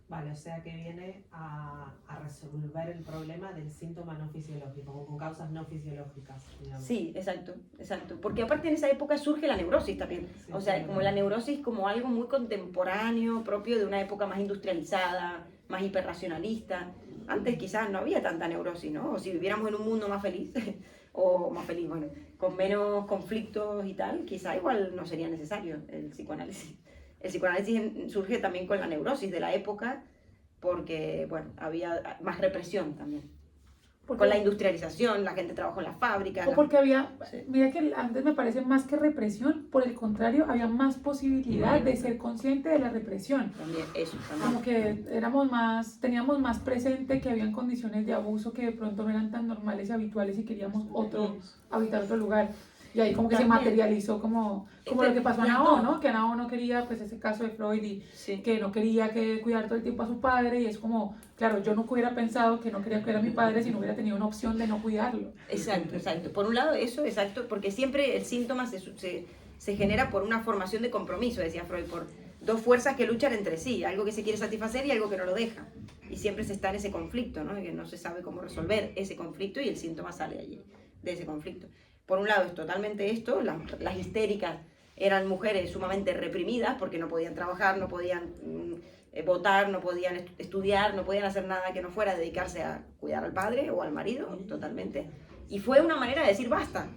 Vale, o sea que viene a resolver el problema del síntoma no fisiológico, o con causas no fisiológicas, digamos. Sí, exacto, exacto. Porque aparte en esa época surge la neurosis también. Sí, O sea, sí, como la neurosis como algo muy contemporáneo, propio de una época más industrializada, más hiperracionalista. Antes quizás no había tanta neurosis, ¿no? O si viviéramos en un mundo más feliz, o más feliz, bueno, con menos conflictos y tal, quizá igual no sería necesario el psicoanálisis. El psicoanálisis surge también con la neurosis de la época, porque, bueno, había más represión también. Con la industrialización, la gente trabajó en las fábricas. O porque había, Sí. mira que antes me parece más que represión, por el contrario, había más posibilidad de ser consciente de la represión. También, eso, también. Como que teníamos más presente que habían condiciones de abuso que de pronto no eran tan normales y habituales y queríamos habitar otro lugar. Y ahí como que se También. materializó como lo que pasó a Nahon, ¿no? Que Nahon no quería, pues ese caso de Freud y Sí. que no quería que cuidar todo el tiempo a su padre y es como, claro, yo nunca hubiera pensado que no quería cuidar a mi padre si no hubiera tenido una opción de no cuidarlo. Exacto, exacto. Por un lado eso, exacto, porque siempre el síntoma se genera por una formación de compromiso, decía Freud, por dos fuerzas que luchan entre sí, algo que se quiere satisfacer y algo que no lo deja. Y siempre se está en ese conflicto, ¿no? Que no se sabe cómo resolver ese conflicto y el síntoma sale allí, de ese conflicto. Por un lado es totalmente esto, las histéricas eran mujeres sumamente reprimidas porque no podían trabajar, no podían votar, no podían estudiar, no podían hacer nada que no fuera dedicarse a cuidar al padre o al marido, totalmente. Y fue una manera de decir basta,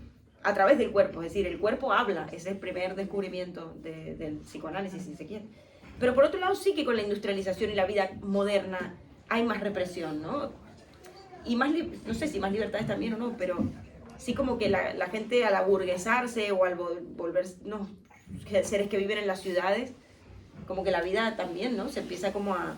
a través del cuerpo, es decir, el cuerpo habla, ese es el primer descubrimiento del psicoanálisis, si se quiere. Pero por otro lado sí que con la industrialización y la vida moderna hay más represión, ¿no? Y más, no sé si más libertades también o no, pero sí como que la gente al aburguesarse o al volvernos seres que viven en las ciudades, como que la vida también, ¿no? Se empieza como a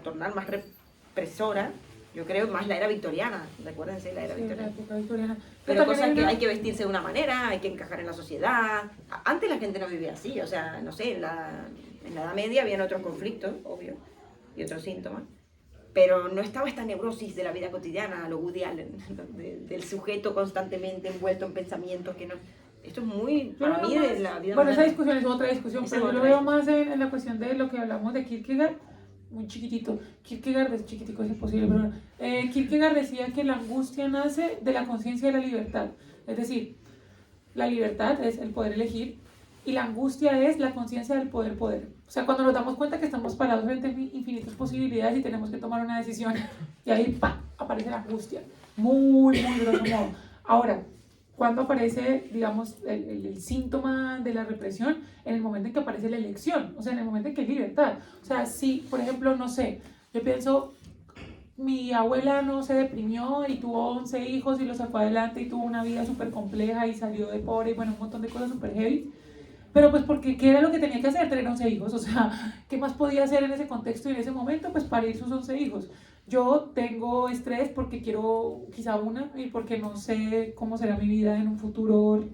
tornar más represora. Yo creo más la era victoriana, recuérdense la era Sí, la victoriana. época victoriana. Pero también cosas que una- hay que vestirse de una manera, hay que encajar en la sociedad. Antes la gente no vivía así, o sea, no sé, en la Edad Media habían otros conflictos, obvio, y otros síntomas. Pero no estaba esta neurosis de la vida cotidiana, lo Woody Allen, del sujeto constantemente envuelto en pensamientos que no... Esto es muy, Yo lo para veo mí, más- de la vida Bueno, esa moderna. discusión es otra discusión, Esa pero es yo lo otra veo discusión. más en la cuestión de lo que hablamos de Kierkegaard, muy chiquitito. Kierkegaard es chiquitico, es imposible, pero Kierkegaard decía que la angustia nace de la conciencia de la libertad. Es decir, la libertad es el poder elegir y la angustia es la conciencia del poder. O sea, cuando nos damos cuenta que estamos parados frente a infinitas posibilidades y tenemos que tomar una decisión, y ahí ¡pam!, aparece la angustia. Muy, muy grosso modo. Ahora, ¿cuándo aparece, digamos, el síntoma de la represión? En el momento en que aparece la elección, o sea, en el momento en que hay libertad. O sea, si, por ejemplo, no sé, yo pienso, mi abuela no se deprimió y tuvo 11 hijos y los sacó adelante y tuvo una vida súper compleja y salió de pobre y bueno, un montón de cosas súper heavy. Pero pues porque, ¿qué era lo que tenía que hacer? Tener 11 hijos, o sea, ¿qué más podía hacer en ese contexto y en ese momento? Pues parir sus 11 hijos. Yo tengo estrés porque quiero quizá una y porque no sé cómo será mi vida en un futuro,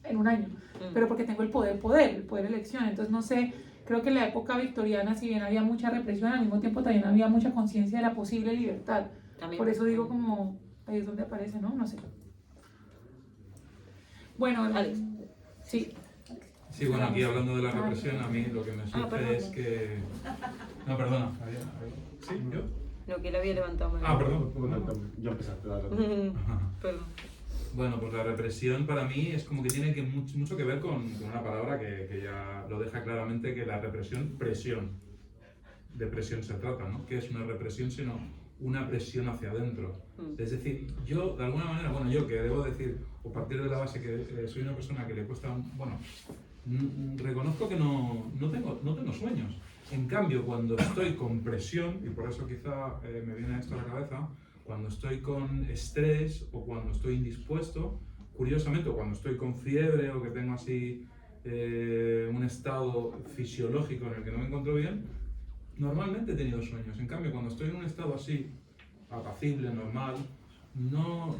en un año, pero porque tengo el poder de elección. Entonces no sé, creo que en la época victoriana, si bien había mucha represión, al mismo tiempo también había mucha conciencia de la posible libertad. También. Por eso digo como, ahí es donde aparece, ¿no? No sé. Bueno, Alex. sí. Sí, bueno, aquí hablando de la represión, a mí lo que me perdón. surge es que... No, perdona. ¿Sí? ¿Yo? No, que él había levantado mano. Ah, perdón. Yo empezaste, dale. Perdón. Bueno, pues la represión para mí es como que tiene mucho que ver con una palabra que ya lo deja claramente, que la represión, presión. De presión se trata, ¿no? Que es una represión, sino una presión hacia adentro. Es decir, yo de alguna manera, bueno, yo que debo decir, o partir de la base que soy una persona que le cuesta, bueno, reconozco que no tengo sueños. En cambio, cuando estoy con presión, y por eso quizá me viene esto a la cabeza, cuando estoy con estrés o cuando estoy indispuesto, curiosamente, o cuando estoy con fiebre o que tengo así un estado fisiológico en el que no me encuentro bien, normalmente he tenido sueños. En cambio, cuando estoy en un estado así, apacible, normal, no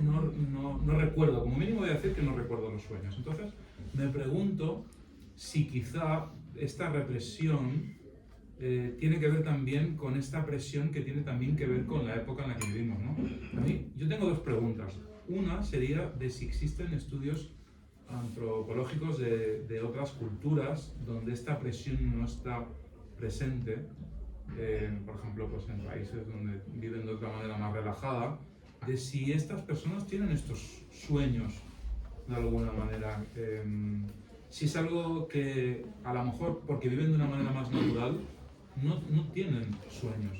recuerdo, como mínimo voy a decir que no recuerdo los sueños. Entonces, me pregunto si quizá esta represión tiene que ver también con esta presión que tiene también que ver con la época en la que vivimos, ¿no? A mí, yo tengo dos preguntas. Una sería de si existen estudios antropológicos de otras culturas donde esta presión no está presente, por ejemplo, pues en países donde viven de otra manera más relajada, de si estas personas tienen estos sueños de alguna manera, si es algo que a lo mejor porque viven de una manera más natural no tienen sueños,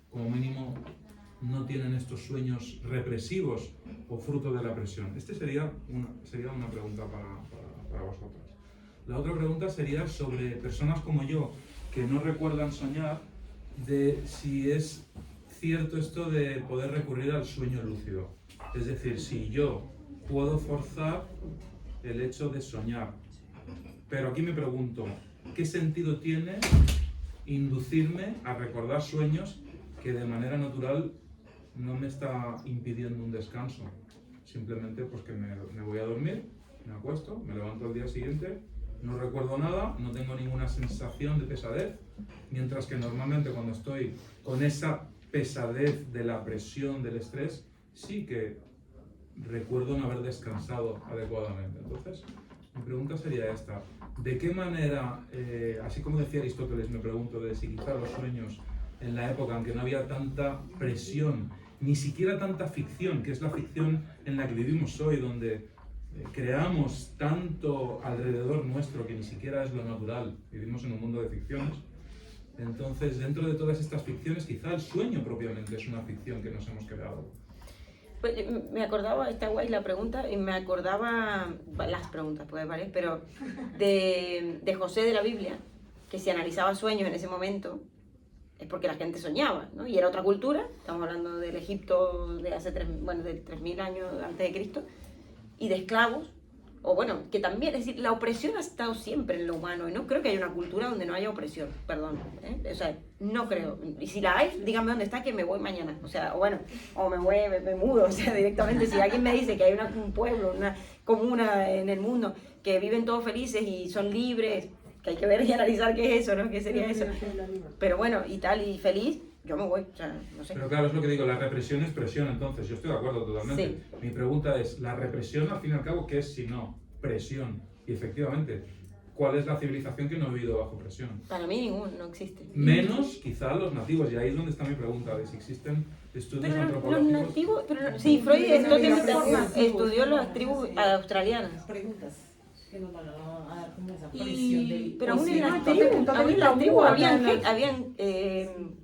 como mínimo no tienen estos sueños represivos o fruto de la presión. Este sería una pregunta para vosotros. La otra pregunta sería sobre personas como yo que no recuerdan soñar, de si es cierto esto de poder recurrir al sueño lúcido. Es decir, si yo puedo forzar el hecho de soñar. Pero aquí me pregunto, ¿qué sentido tiene inducirme a recordar sueños que de manera natural no me está impidiendo un descanso? Simplemente pues que me voy a dormir, me acuesto, me levanto al día siguiente, no recuerdo nada, no tengo ninguna sensación de pesadez, mientras que normalmente cuando estoy con esa pesadez de la presión, del estrés, sí que recuerdo no haber descansado adecuadamente. Entonces, mi pregunta sería esta: ¿de qué manera, así como decía Aristóteles, me pregunto de si quizá los sueños en la época en que no había tanta presión, ni siquiera tanta ficción, que es la ficción en la que vivimos hoy, donde creamos tanto alrededor nuestro que ni siquiera es lo natural, vivimos en un mundo de ficciones? Entonces, dentro de todas estas ficciones, quizá el sueño propiamente es una ficción que nos hemos creado. Pues me acordaba, está guay la pregunta, y me acordaba, las preguntas, porque hay varias, pero de José de la Biblia, que si analizaba sueños en ese momento, es porque la gente soñaba, ¿no? Y era otra cultura, estamos hablando del Egipto de hace de 3.000 años antes de Cristo, y de esclavos, o bueno, que también, es decir, la opresión ha estado siempre en lo humano, y no creo que haya una cultura donde no haya opresión, perdón, o sea, no creo, y si la hay, díganme dónde está, que me voy mañana, o sea, o bueno, o me mudo, o sea, directamente, si alguien me dice que hay un pueblo, una comuna en el mundo, que viven todos felices y son libres, que hay que ver y analizar qué es eso, ¿no? ¿Qué sería eso? Pero bueno, y tal, y feliz, yo me voy, o sea, no sé. Pero claro, es lo que digo, la represión es presión, entonces, yo estoy de acuerdo totalmente. Sí. Mi pregunta es, ¿la represión al fin y al cabo qué es si no presión? Y efectivamente, ¿cuál es la civilización que no ha vivido bajo presión? Para mí ningún, no existe. Menos quizá los nativos, y ahí es donde está mi pregunta, de si existen estudios Pero antropológicos. los nativos, sí, Freud estudió las tribus australianas. Preguntas que nos van a dar como esa Y- presión del... Pero aún Sí, en no, las entonces, tribus, entonces aún en el las tabú tribus habían, hablan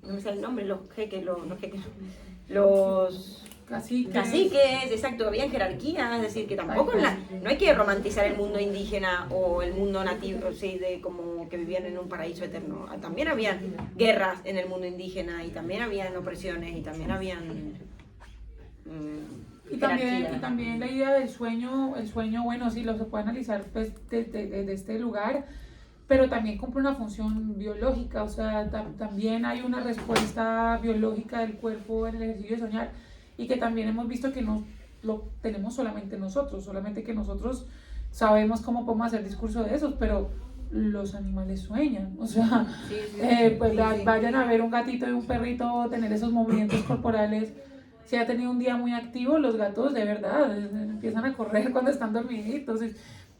no me sale el nombre, los caciques, exacto, habían jerarquías, es decir, que tampoco no hay que romantizar el mundo indígena o el mundo nativo, sí, de como que vivían en un paraíso eterno. También habían guerras en el mundo indígena y también habían opresiones y también habían Y jerarquías. también la idea del sueño, el sueño, bueno, sí, lo se puede analizar pues, desde este lugar, pero también cumple una función biológica, o sea, también hay una respuesta biológica del cuerpo en el ejercicio de soñar, y que también hemos visto que no lo tenemos solamente nosotros, solamente que nosotros sabemos cómo podemos hacer discurso de esos, pero los animales sueñan, o sea, pues vayan a ver un gatito y un perrito tener esos movimientos corporales. Si ha tenido un día muy activo, los gatos de verdad empiezan a correr cuando están dormiditos.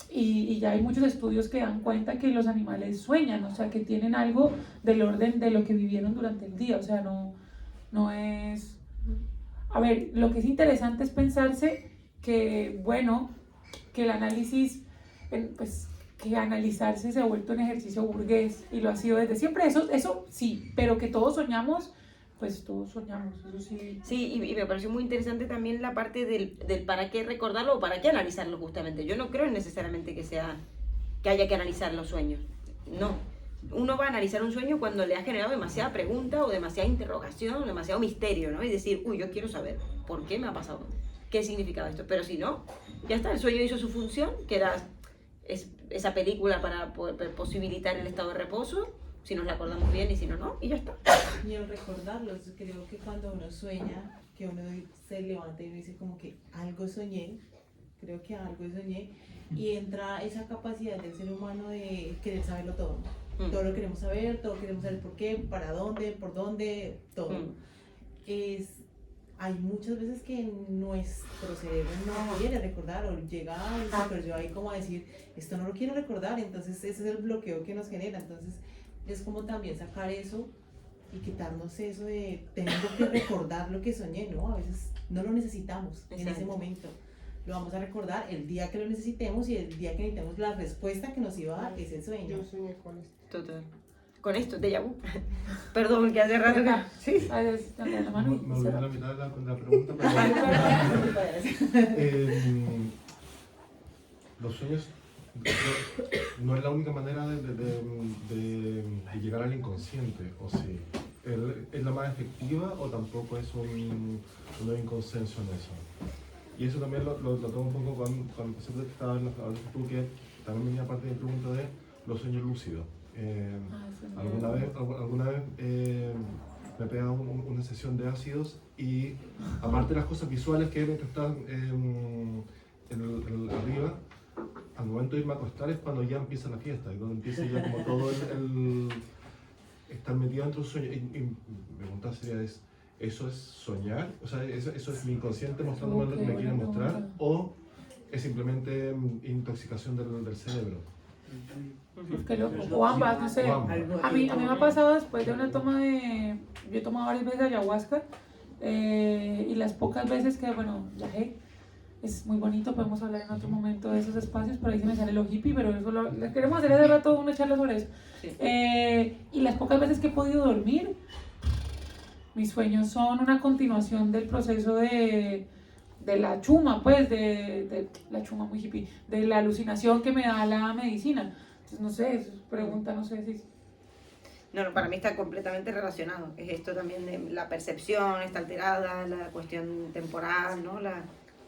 Y ya hay muchos estudios que dan cuenta que los animales sueñan, o sea, que tienen algo del orden de lo que vivieron durante el día. O sea, no es... A ver, lo que es interesante es pensarse que, bueno, que el análisis, pues, que analizarse se ha vuelto un ejercicio burgués y lo ha sido desde siempre. Eso sí, pero que todos soñamos, pues todos soñamos, eso sí. Sí, y me pareció muy interesante también la parte del para qué recordarlo o para qué analizarlo justamente. Yo no creo necesariamente que haya que analizar los sueños. No. Uno va a analizar un sueño cuando le ha generado demasiada pregunta o demasiada interrogación, demasiado misterio, ¿no? Y decir, uy, yo quiero saber por qué me ha pasado. qué significaba esto. Pero si no, ya está, el sueño hizo su función, que era esa película para poder posibilitar el estado de reposo, si nos la acordamos bien y si no, no, y ya está. Y al recordarlo, creo que cuando uno sueña, que uno se levanta y uno dice como que algo soñé, creo que algo soñé, y entra esa capacidad del ser humano de querer saberlo todo. Todo lo queremos saber, todo queremos saber por qué, para dónde, por dónde, todo. Hay muchas veces que nuestro cerebro no quiere recordar o llega pero yo ahí como a decir, esto no lo quiero recordar, entonces ese es el bloqueo que nos genera. Entonces es como también sacar eso y quitarnos eso de tengo que recordar lo que soñé, ¿no? A veces no lo necesitamos en ese momento. Lo vamos a recordar el día que lo necesitemos y el día que necesitemos la respuesta que nos iba a dar ese sueño. Yo soñé con esto. Total. Con esto, déjà vu. Perdón, que hace rato que... Sí. A ver, dale la mano y Me olvidé cierra. la mitad de la pregunta, los sueños no es la única manera de llegar al inconsciente, ¿o sí? ¿Es la más efectiva o tampoco es no hay un consenso en eso? Y eso también lo tomo un poco con el concepto que estabas hablando tú, que también venía parte de mi pregunta de los sueños lúcidos. Alguna vez me he pegado una sesión de ácidos y aparte de las cosas visuales que están arriba, al momento de irme a acostar es cuando ya empieza la fiesta y cuando empieza ya como todo el estar metido dentro del sueño. Y mi pregunta sería ¿eso es soñar? O sea, ¿eso es mi inconsciente mostrándome lo que me quiere mostrar? ¿O es simplemente intoxicación del cerebro? Qué loco. O ambas, no sé. A mí me ha pasado después de una toma de... Yo he tomado varias veces ayahuasca y las pocas veces que, bueno, viajé, es muy bonito, podemos hablar en otro momento de esos espacios, por ahí se me sale lo hippie, pero eso lo queremos hacer hace rato, una charla sobre eso. Sí. Y las pocas veces que he podido dormir, mis sueños son una continuación del proceso de la chuma, pues, de la chuma muy hippie, de la alucinación que me da la medicina. Entonces, no sé, es pregunta, no sé si... No, para mí está completamente relacionado. Es esto también de la percepción, está alterada, la cuestión temporal, ¿no?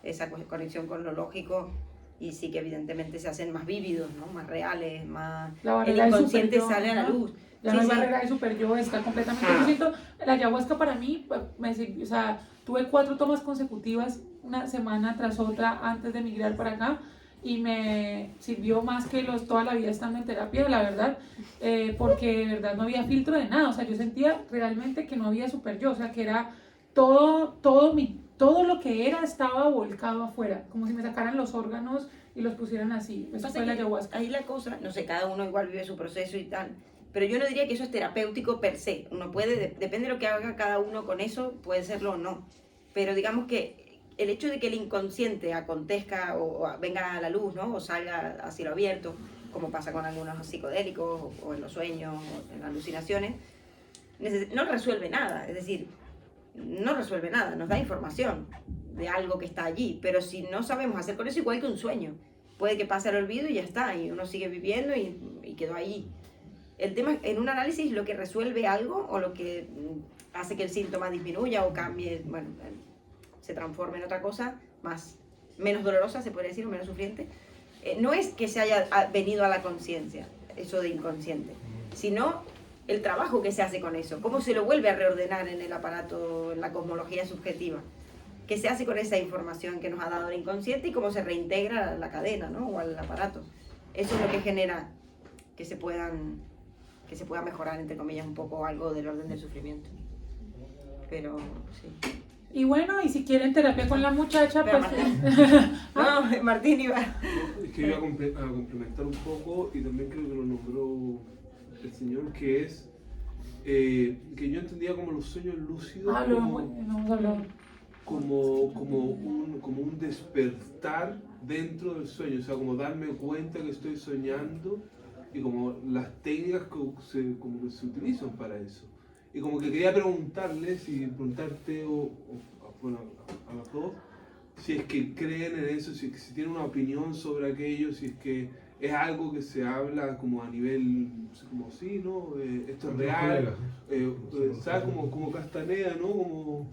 Esa conexión con lo lógico. Y sí que evidentemente se hacen más vívidos, ¿no? Más reales, más... El inconsciente sale a la luz. Ya no hay barrera de super yo, está completamente... Yo siento, la ayahuasca para mí, o sea, tuve 4 tomas consecutivas, una semana tras otra, antes de emigrar para acá, y me sirvió más que toda la vida estando en terapia, la verdad, porque de verdad no había filtro de nada, o sea, yo sentía realmente que no había super yo, o sea, que era todo lo que era estaba volcado afuera, como si me sacaran los órganos y los pusieran así. Eso fue la ayahuasca. Ahí la cosa, no sé, cada uno igual vive su proceso y tal, pero yo no diría que eso es terapéutico per se. Uno puede, depende de lo que haga cada uno con eso, puede serlo o no. Pero digamos que el hecho de que el inconsciente acontezca o venga a la luz, ¿no? O salga a cielo abierto, como pasa con algunos psicodélicos o en los sueños o en alucinaciones, no resuelve nada. Es decir, no resuelve nada, nos da información de algo que está allí, pero si no sabemos hacer con eso, igual que un sueño, puede que pase al olvido y ya está, y uno sigue viviendo y quedó ahí. El tema en un análisis, lo que resuelve algo o lo que hace que el síntoma disminuya o cambie, bueno, se transforme en otra cosa menos dolorosa, se puede decir, o menos sufriente, no es que se haya venido a la conciencia, eso de inconsciente, sino el trabajo que se hace con eso, cómo se lo vuelve a reordenar en el aparato, en la cosmología subjetiva, qué se hace con esa información que nos ha dado el inconsciente y cómo se reintegra a la cadena, ¿no? O al aparato. Eso es lo que genera que se pueda mejorar, entre comillas, un poco algo del orden del sufrimiento. Pero, sí. Y bueno, y si quieren terapia con la muchacha, pero pues... no, Martín iba. Es que iba a complementar un poco y también creo que lo nombró el señor, que es que yo entendía como los sueños lúcidos como un despertar dentro del sueño, o sea, como darme cuenta que estoy soñando y como las técnicas como que se utilizan para eso. Y como que quería preguntarte bueno, a los dos, si es que creen en eso, si tienen una opinión sobre aquello, si es que es algo que se habla como a nivel, no sé, como sí, ¿no? Esto es real, ¿sabes? Como Castaneda, ¿no?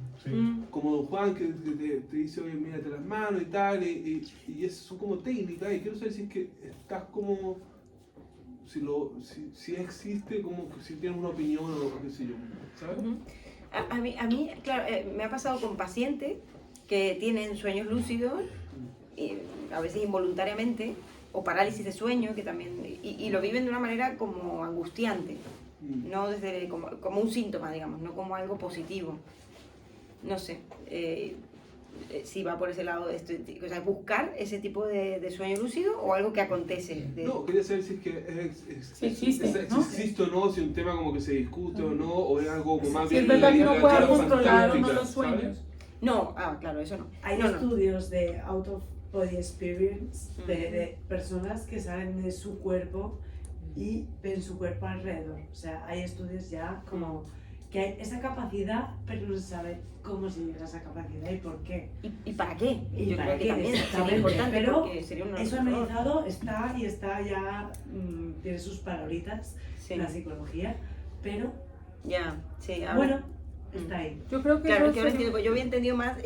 Como Don Juan que te dice, oye, mírate las manos y tal, y esas son como técnicas, y quiero saber si es que estás como, si existe, como que si tienes una opinión o qué sé yo, ¿sabes? A mí, claro, me ha pasado con pacientes que tienen sueños lúcidos, a veces involuntariamente, o parálisis de sueño, que también, y lo viven de una manera como angustiante, no desde como un síntoma, digamos, no como algo positivo. No sé si va por ese lado, o sea, buscar ese tipo de sueño lúcido o algo que acontece. No, quería saber si es que existe, ¿no? existe o no, si es un tema como que se discute o no, o es algo como más Si bien... es verdad que no pueda fantástica, controlar o no los ¿sabes? sueños. No, claro, eso no. Hay No. estudios de out of body experience de personas que salen de su cuerpo y ven su cuerpo alrededor. O sea, hay estudios ya como que hay esa capacidad, pero no se sabe cómo se llega a esa capacidad y por qué. ¿Y para qué? Y Yo para creo que qué, también sería exactamente, importante, pero porque sería un eso error. analizado está ya, tiene sus palabritas en la psicología, pero Ya, sí. Ahora, bueno, está ahí. Yo creo que claro, eso que ahora sería- entiendo, pues yo había entendido más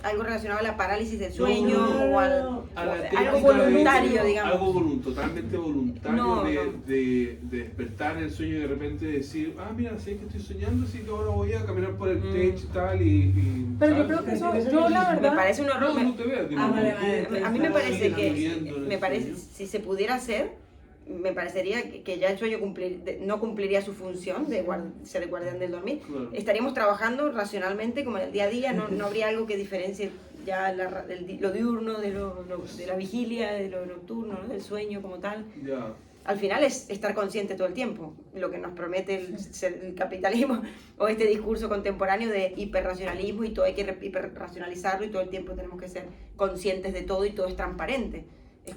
algo relacionado a la parálisis del sueño o a la algo técnica voluntario, de- digamos. Algo totalmente voluntario No, de, no. De despertar el sueño y de repente decir, mira, sé que estoy soñando, así que ahora voy a caminar por el techo y tal, Pero yo ¿sabes? creo que eso, yo la Me verdad... parece un horror. No te veas, digo, vale, porque A mí me parece sigues que viviendo en el me parece, sueño. si se pudiera hacer, me parecería que ya el sueño no cumpliría su función de ser el guardián del dormir. Claro. Estaríamos trabajando racionalmente como en el día a día, no habría algo que diferencie ya lo diurno de la vigilia, de lo nocturno, ¿no? Del sueño como tal. Ya. Al final es estar consciente todo el tiempo, lo que nos promete el capitalismo o este discurso contemporáneo de hiperracionalismo y todo hay que hiperracionalizarlo y todo el tiempo tenemos que ser conscientes de todo y todo es transparente. Es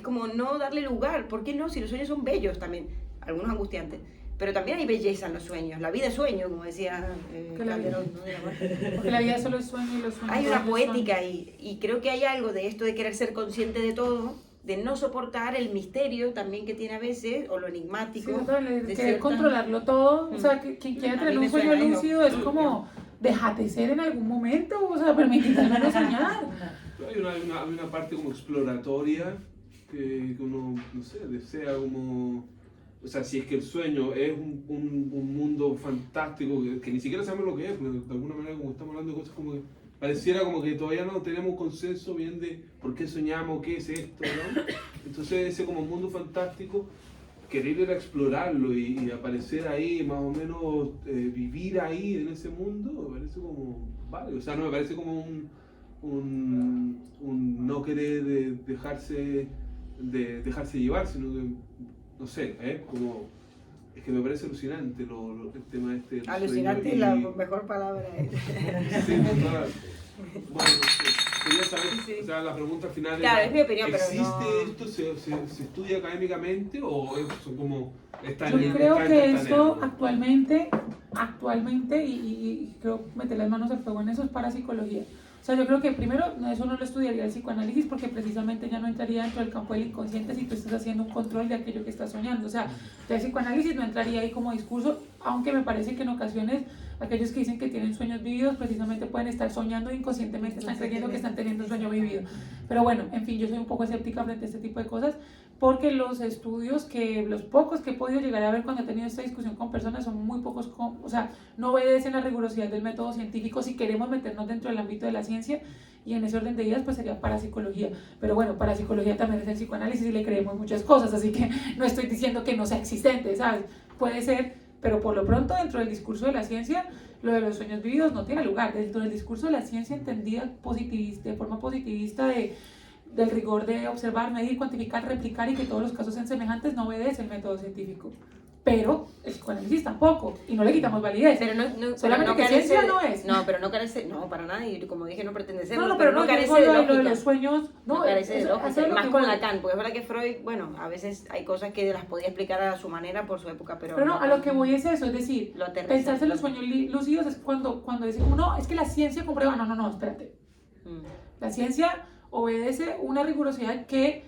como no darle lugar, ¿por qué no? Si los sueños son bellos también, algunos angustiantes, pero también hay belleza en los sueños, la vida es sueño, como decía Que la vida- Calderón, ¿no? De la Marcha. Porque la vida solo es sueño y los sueños Hay una solo son- poética ahí, y creo que hay algo de esto de querer ser consciente de todo, de no soportar el misterio también que tiene a veces, o lo Sí, enigmático. total, de querer cierta- controlarlo todo, o sea, que quien quiera A tener mí me un sueño suena eso. lúcido es como, déjate ser en algún momento, o sea, permítete al menos soñar. Hay una parte como exploratoria que uno, no sé, desea como... O sea, si es que el sueño es un mundo fantástico que ni siquiera sabemos lo que es, porque de alguna manera como estamos hablando de cosas como que pareciera como que todavía no tenemos consenso bien de por qué soñamos, qué es esto, ¿no? Entonces ese como mundo fantástico, querer ir a explorarlo y aparecer ahí, más o menos vivir ahí en ese mundo, me parece como, vale, o sea, no me parece como un no querer dejarse llevar, sino que, no sé, como, es que me parece alucinante el tema este del Alucinante sueño es la y- mejor palabra. Sí, total. Bueno, no sé, quería saber, Sí. o sea, la pregunta final Claro, era, es mi opinión, pero ¿existe no- esto? ¿Se estudia académicamente o es como está Yo en creo está que en esto Castaneda? actualmente, y creo meter las manos al fuego en eso, es parapsicología. O sea, yo creo que primero eso no lo estudiaría el psicoanálisis porque precisamente ya no entraría dentro del campo del inconsciente si tú estás haciendo un control de aquello que estás soñando. O sea, ya el psicoanálisis no entraría ahí como discurso, aunque me parece que en ocasiones aquellos que dicen que tienen sueños vividos precisamente pueden estar soñando e inconscientemente están creyendo que están teniendo un sueño vivido. Pero bueno, en fin, yo soy un poco escéptica frente a este tipo de cosas porque los estudios los pocos que he podido llegar a ver cuando he tenido esta discusión con personas son muy pocos, o sea, no obedecen la rigurosidad del método científico si queremos meternos dentro del ámbito de la ciencia, y en ese orden de ideas pues sería parapsicología. Pero bueno, parapsicología también es el psicoanálisis y le creemos muchas cosas, así que no estoy diciendo que no sea existente, ¿sabes? Puede ser, pero por lo pronto dentro del discurso de la ciencia lo de los sueños vividos no tiene lugar. Dentro del discurso de la ciencia entendida de forma positivista del rigor de observar, medir, cuantificar, replicar y que todos los casos sean semejantes, no obedece el método científico. Pero el psicoanálisis tampoco, y no le quitamos validez. Pero Solamente no que carece ciencia de- no es. No, pero no carece, no, para nada, y como dije, no pretende serlo, No, pero no no carece yo de digo lo lógica. de los sueños, No, no, carece de eso lógica, es lo más que con voy. Lacan, porque es verdad que Freud, bueno, a veces hay cosas que las podía explicar a su manera por su época, pero no, a lo que voy es eso, es decir, lo aterriza. pensarse en los sueños lúcidos es cuando dicen como, no, es que la ciencia comprueba, no, espérate. Mm. La ciencia obedece una rigurosidad que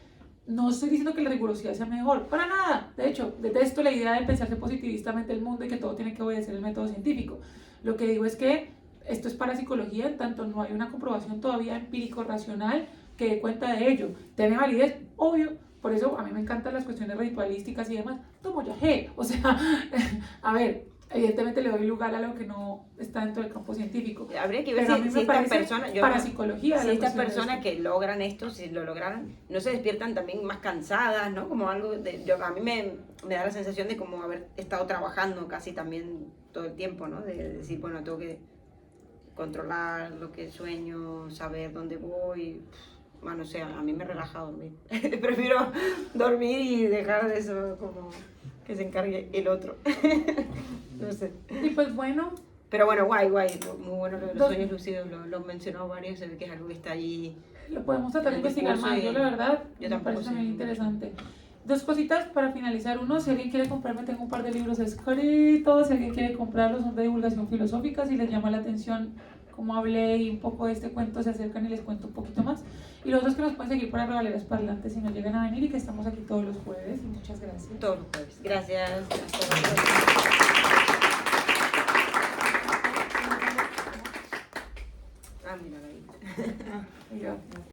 no estoy diciendo que la rigurosidad sea mejor, para nada. De hecho, detesto la idea de pensarse positivistamente el mundo y que todo tiene que obedecer el método científico. Lo que digo es que esto es parapsicología, en tanto no hay una comprobación todavía empírico-racional que dé cuenta de ello. ¿Tiene validez? Obvio. Por eso a mí me encantan las cuestiones ritualísticas y demás. Tomo yagé. O sea, a ver, evidentemente le doy lugar a lo que no está dentro del campo científico. Habría que ver Pero a mí si me estas parece personas, parapsicología. si la estas cuestión de personas esto. que logran esto, si lo lograron, no se despiertan también más cansadas, ¿no? Como algo de, a mí me da la sensación de como haber estado trabajando casi también todo el tiempo, ¿no? De decir, bueno, tengo que controlar lo que sueño, saber dónde voy. Bueno, o sea, a mí me relaja dormir. Prefiero dormir y dejar de eso como que se encargue el otro. No sé. Y pues bueno, Pero bueno, guay, muy bueno lo de los Dos- sueños lúcidos, lo han mencionado varios, se ve que es algo que está allí. lo podemos tratar de El investigar discurso más. Yo y- la verdad yo me tampoco parece sé también mucho. interesante. Dos cositas para finalizar. Uno, si alguien quiere comprarme, tengo un par de libros escritos. Si alguien quiere comprarlos, son de divulgación filosófica. Si les llama la atención cómo hablé y un poco de este cuento, se acercan y les cuento un poquito más. Y los otros que nos pueden seguir para Regaleras Parlantes si nos llegan a venir y que estamos aquí todos los jueves. Y muchas gracias. Todos los jueves. Gracias. Hasta luego. Ah, mira, ahí. Y yo-